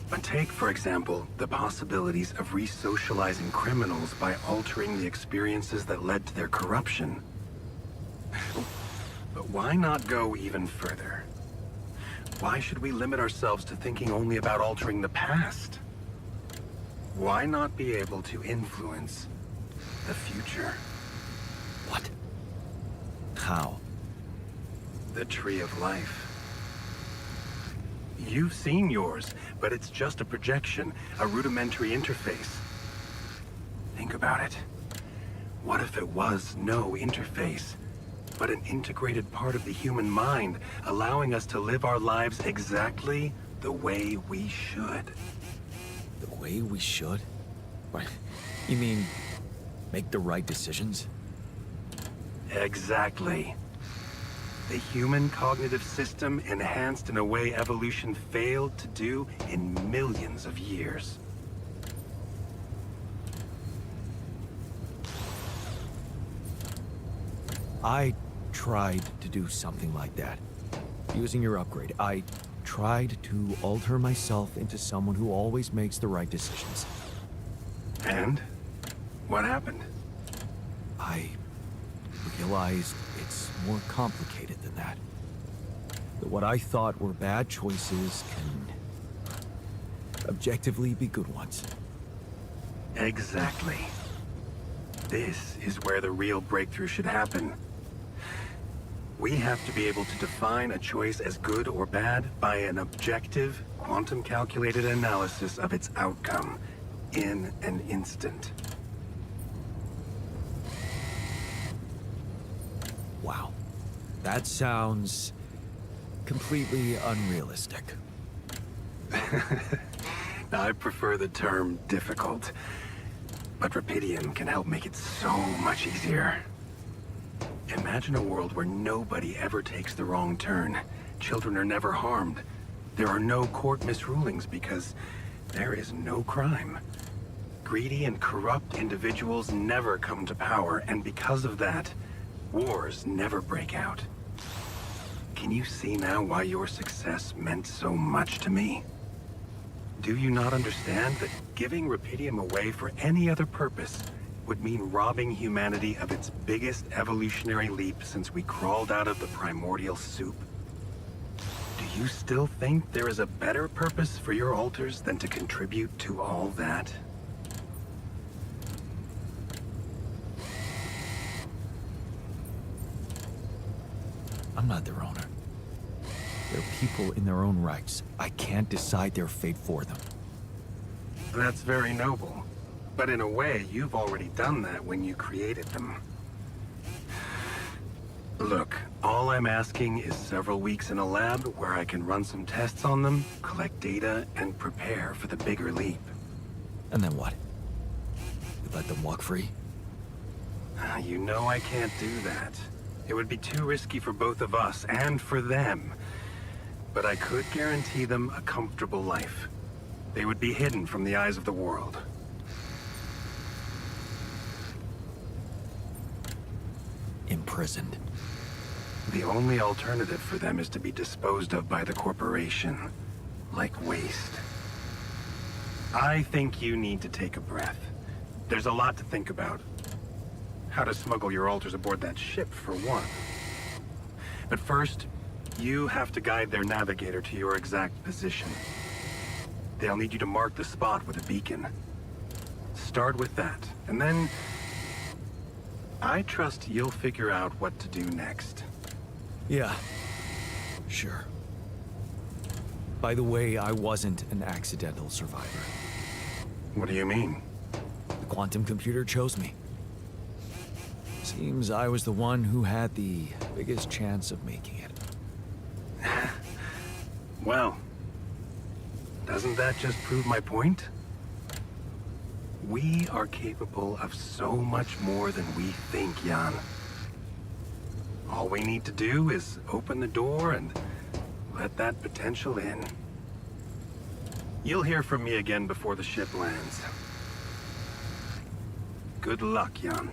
But take, for example, the possibilities of re-socializing criminals by altering the experiences that led to their corruption. But why not go even further? Why should we limit ourselves to thinking only about altering the past? Why not be able to influence the future?
What? How?
The Tree of Life. You've seen yours, but it's just a projection, a rudimentary interface. Think about it. What if it was no interface, but an integrated part of the human mind, allowing us to live our lives exactly the way we should?
The way we should? What? You mean, make the right decisions?
Exactly. The human cognitive system enhanced in a way evolution failed to do in millions of years.
I tried to do something like that. Using your upgrade, I tried to alter myself into someone who always makes the right decisions.
And? What happened?
I realized it's more complicated than that. That what I thought were bad choices can objectively be good ones.
Exactly. This is where the real breakthrough should happen. We have to be able to define a choice as good or bad by an objective, quantum-calculated analysis of its outcome in an instant.
Wow. That sounds completely unrealistic.
I prefer the term difficult, but Rapidium can help make it so much easier. Imagine a world where nobody ever takes the wrong turn. Children are never harmed. There are no court misrulings because there is no crime. Greedy and corrupt individuals never come to power, and because of that, wars never break out. Can you see now why your success meant so much to me? Do you not understand that giving Rapidium away for any other purpose would mean robbing humanity of its biggest evolutionary leap since we crawled out of the primordial soup? Do you still think there is a better purpose for your altars than to contribute to all that?
I'm not their owner. They're people in their own rights. I can't decide their fate for them.
That's very noble. But in a way, you've already done that when you created them. Look, all I'm asking is several weeks in a lab where I can run some tests on them, collect data, and prepare for the bigger leap.
And then what? You let them walk free?
You know I can't do that. It would be too risky for both of us and for them. But I could guarantee them a comfortable life. They would be hidden from the eyes of the world.
Imprisoned.
The only alternative for them is to be disposed of by the corporation. Like waste. I think you need to take a breath. There's a lot to think about. How to smuggle your altars aboard that ship, for one. But first, you have to guide their navigator to your exact position. They'll need you to mark the spot with a beacon. start with that, and then I trust you'll figure out what to do next.
Yeah, sure. By the way, I wasn't an accidental survivor.
What do you mean?
The quantum computer chose me. Seems I was the one who had the biggest chance of making it.
Well, doesn't that just prove my point? We are capable of so much more than we think, Jan. All we need to do is open the door and let that potential in. You'll hear from me again before the ship lands. Good luck, Jan.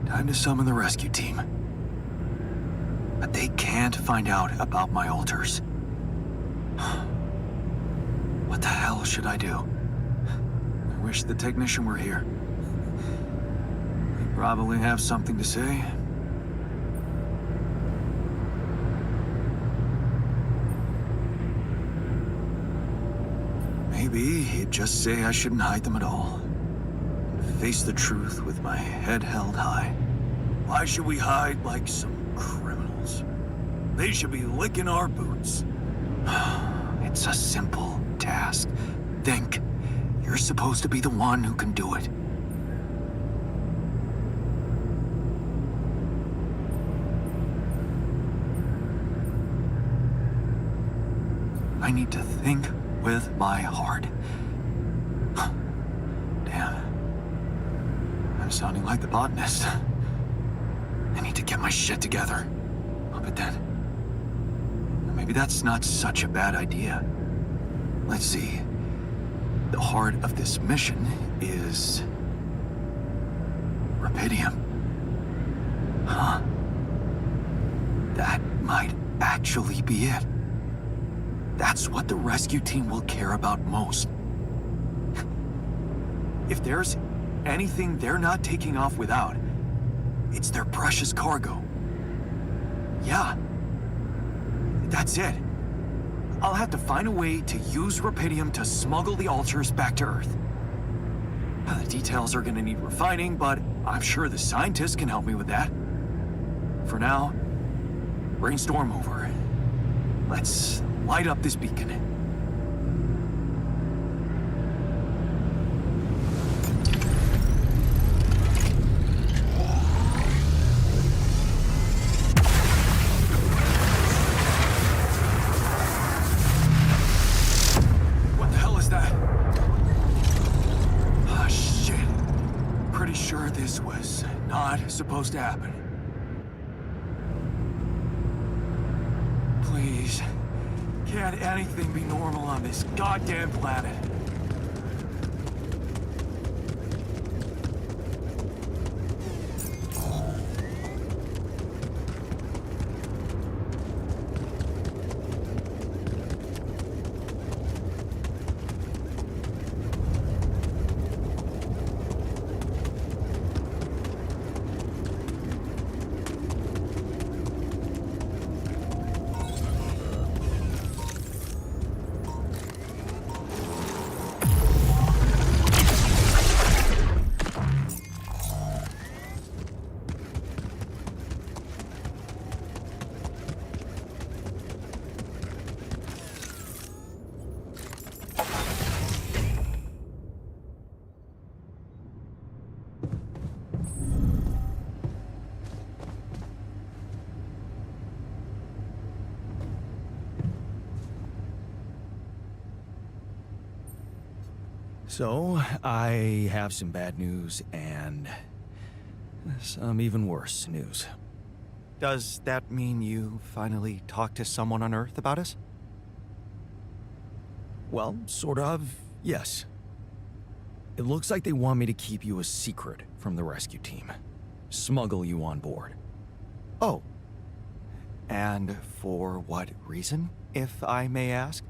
Time to summon the rescue team. But they can't find out about my altars. What the hell should I do? I wish the technician were here. He'd probably have something to say. Maybe he'd just say I shouldn't hide them at all. Face the truth with my head held high. Why should we hide like some criminals? They should be licking our boots. It's a simple task. Think. You're supposed to be the one who can do it. I need to think with my heart. Damn. I'm sounding like the botanist. I need to get my shit together. But then, maybe that's not such a bad idea. Let's see. The heart of this mission is Rapidium. Huh. That might actually be it. That's what the rescue team will care about most. If there's anything they're not taking off without, it's their precious cargo. Yeah. That's it. I'll have to find a way to use Rapidium to smuggle the altars back to Earth. By the details are gonna need refining, but I'm sure the scientists can help me with that. For now, brainstorm over. Let's light up this beacon. What the hell is that? Ah, shit. Pretty sure this was not supposed to happen. Please, can't anything be normal on this goddamn planet?
So, I have some bad news and some even worse news.
Does that mean you finally talked to someone on Earth about us?
Well, sort of, yes. It looks like they want me to keep you a secret from the rescue team. Smuggle you on board.
Oh. And for what reason, if I may ask?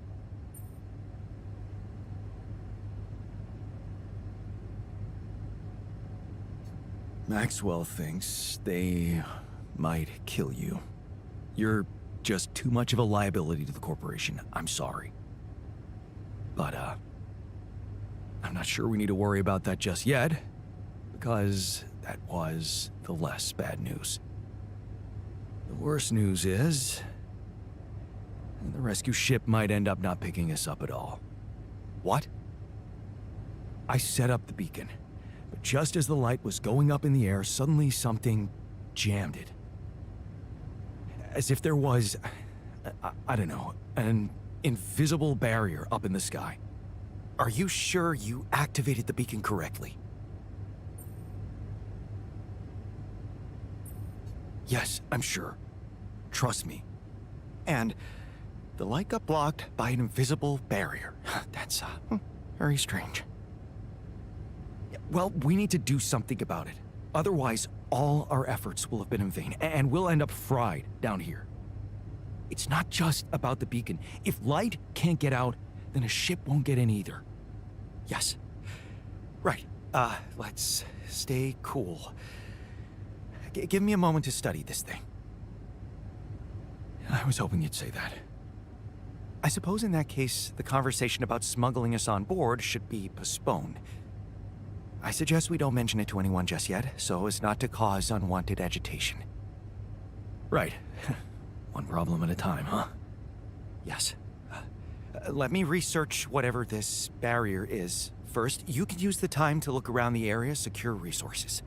Maxwell thinks they might kill you. You're just too much of a liability to the corporation. I'm sorry. But, I'm not sure we need to worry about that just yet, because that was the less bad news. The worst news is the rescue ship might end up not picking us up at all.
What?
I set up the beacon, but just as the light was going up in the air, suddenly something jammed it. As if there was, I don't know, an invisible barrier up in the sky.
Are you sure you activated the beacon correctly?
Yes, I'm sure. Trust me.
And the light got blocked by an invisible barrier. That's, very strange.
Well, we need to do something about it. Otherwise, all our efforts will have been in vain, and we'll end up fried down here. It's not just about the beacon. If light can't get out, then a ship won't get in either.
Yes. Right. Let's stay cool. Give me a moment to study this thing.
I was hoping you'd say that.
I suppose in that case, the conversation about smuggling us on board should be postponed. I suggest we don't mention it to anyone just yet, so as not to cause unwanted agitation.
Right. One problem at a time, huh?
Yes. Let me research whatever this barrier is. First, you can use the time to look around the area, secure resources.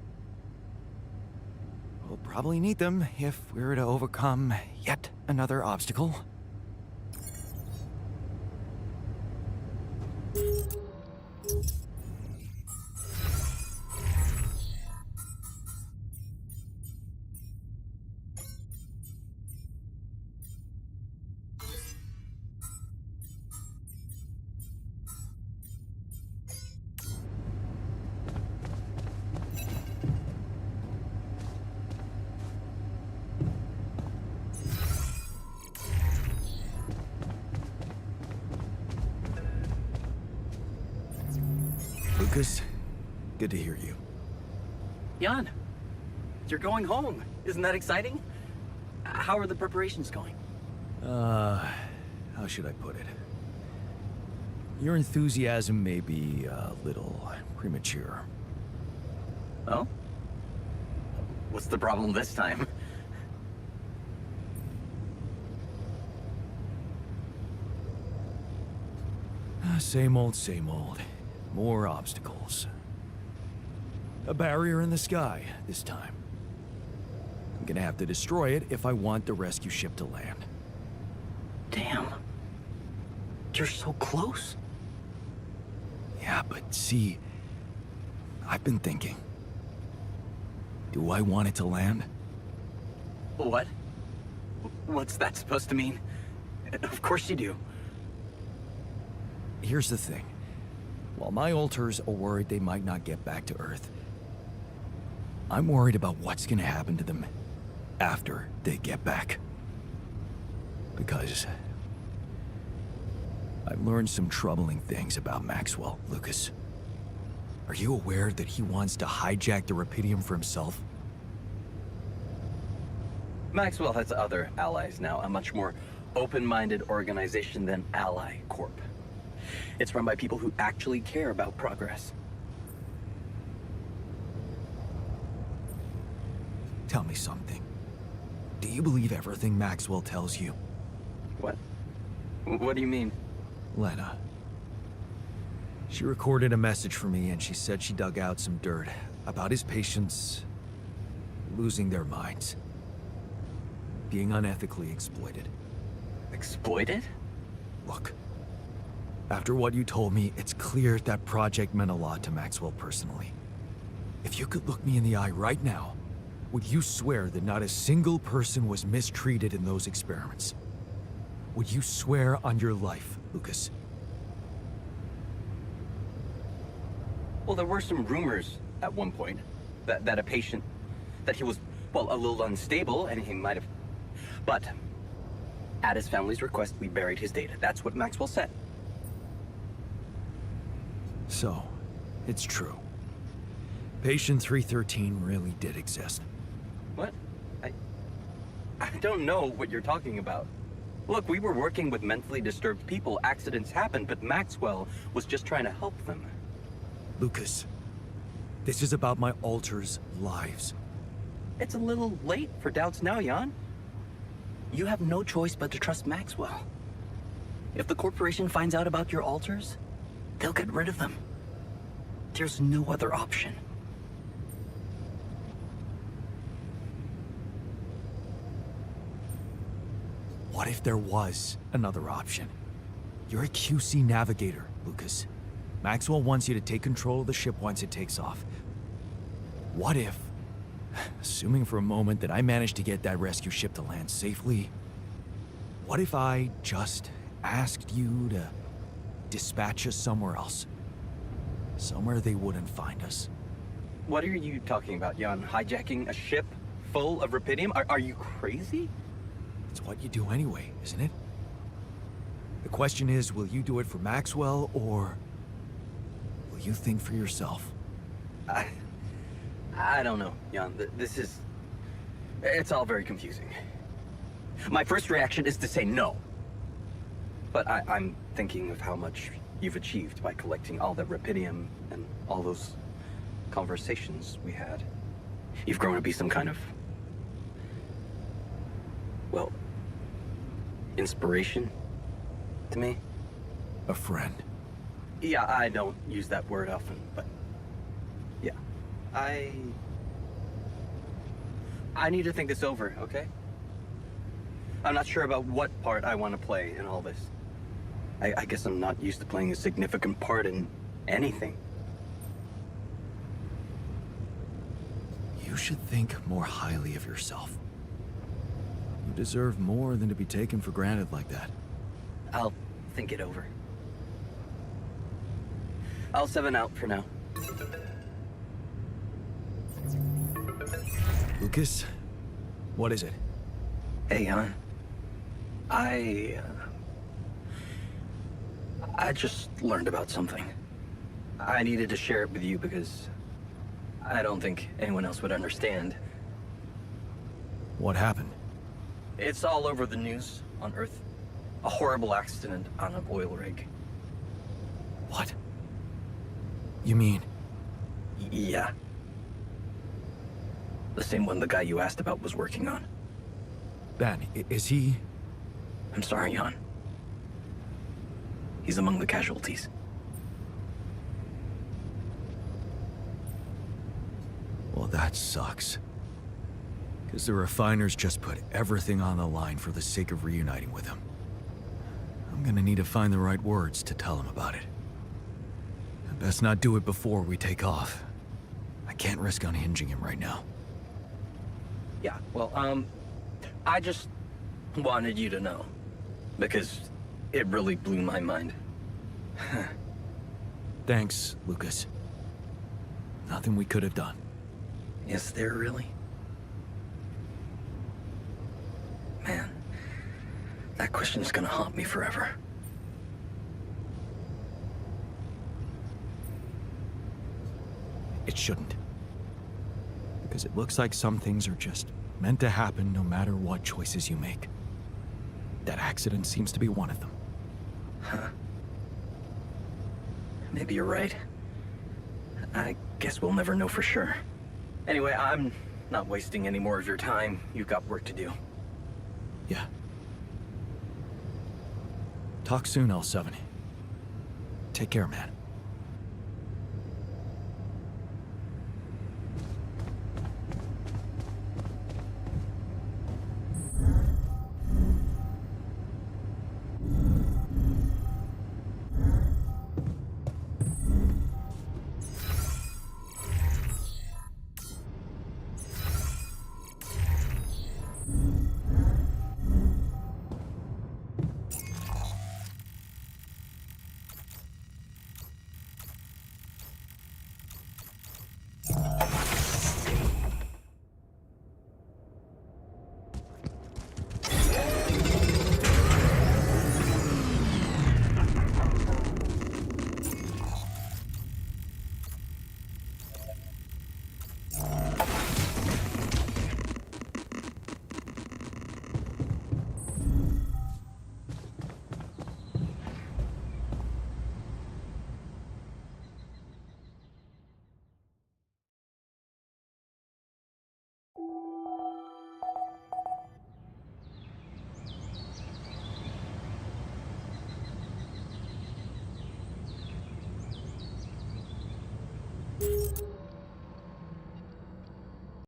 We'll probably need them if we're to overcome yet another obstacle.
Lucas, good to hear you.
Jan, you're going home. Isn't that exciting? How are the preparations going?
How should I put it? Your enthusiasm may be a little premature.
Oh? What's the problem this time?
Same old, same old. More obstacles. A barrier in the sky, this time. I'm gonna have to destroy it if I want the rescue ship to land.
Damn. You're so close.
Yeah, but see, I've been thinking. Do I want it to land?
What? What's that supposed to mean? Of course you do.
Here's the thing. While my alters are worried they might not get back to Earth, I'm worried about what's gonna happen to them after they get back. Because I've learned some troubling things about Maxwell, Lucas. Are you aware that he wants to hijack the Rapidium for himself?
Maxwell has other allies now, a much more open-minded organization than Ally Corp. It's run by people who actually care about progress.
Tell me something. Do you believe everything Maxwell tells you?
What? What do you mean?
Lena. She recorded a message for me and she said she dug out some dirt about his patients losing their minds. Being unethically exploited.
Exploited?
Look, after what you told me, it's clear that project meant a lot to Maxwell personally. If you could look me in the eye right now, would you swear that not a single person was mistreated in those experiments? Would you swear on your life, Lucas?
Well, there were some rumors at one point that a patient, that he was, well, a little unstable and he might have... But at his family's request, we buried his data. That's what Maxwell said.
So, it's true. Patient 313 really did exist.
What? I don't know what you're talking about. Look, we were working with mentally disturbed people. Accidents happen, but Maxwell was just trying to help them.
Lucas, this is about my alters' lives.
It's a little late for doubts now, Jan. You have no choice but to trust Maxwell. If the corporation finds out about your alters, they'll get rid of them. There's no other option.
What if there was another option? You're a QC navigator, Lucas. Maxwell wants you to take control of the ship once it takes off. What if, assuming for a moment that I managed to get that rescue ship to land safely, what if I just asked you to dispatch us somewhere else? Somewhere they wouldn't find us.
What are you talking about, Jan? Hijacking a ship full of Rapidium? Are you crazy?
It's what you do anyway, isn't it? The question is, will you do it for Maxwell, or will you think for yourself?
I don't know, Jan. This is... It's all very confusing. My first reaction is to say no. But I'm thinking of how much you've achieved by collecting all that Rapidium and all those conversations we had. You've grown to be some kind of... well... inspiration to me.
A friend.
Yeah, I don't use that word often, but... yeah. I need to think this over, okay? I'm not sure about what part I want to play in all this. I guess I'm not used to playing a significant part in anything.
You should think more highly of yourself. You deserve more than to be taken for granted like that.
I'll think it over. I'll 7 out for now.
Lucas, what is it?
Hey, hon. I just learned about something. I needed to share it with you because I don't think anyone else would understand.
What happened?
It's all over the news on Earth. A horrible accident on an oil rig.
What? You mean?
Yeah. The same one the guy you asked about was working on.
Ben, is he...
I'm sorry, Jan. He's among the casualties.
Well, that sucks. Because the refiners just put everything on the line for the sake of reuniting with him. I'm gonna need to find the right words to tell him about it. I best not do it before we take off. I can't risk unhinging him right now.
Yeah, well, I just wanted you to know. Because it really blew my mind.
Thanks, Lucas. Nothing we could have done.
Is there really? Man, that question's gonna haunt me forever.
It shouldn't. Because it looks like some things are just meant to happen no matter what choices you make. That accident seems to be one of them.
Huh. Maybe you're right. I guess we'll never know for sure. Anyway, I'm not wasting any more of your time. You've got work to do.
Yeah. Talk soon, L7. Take care, man.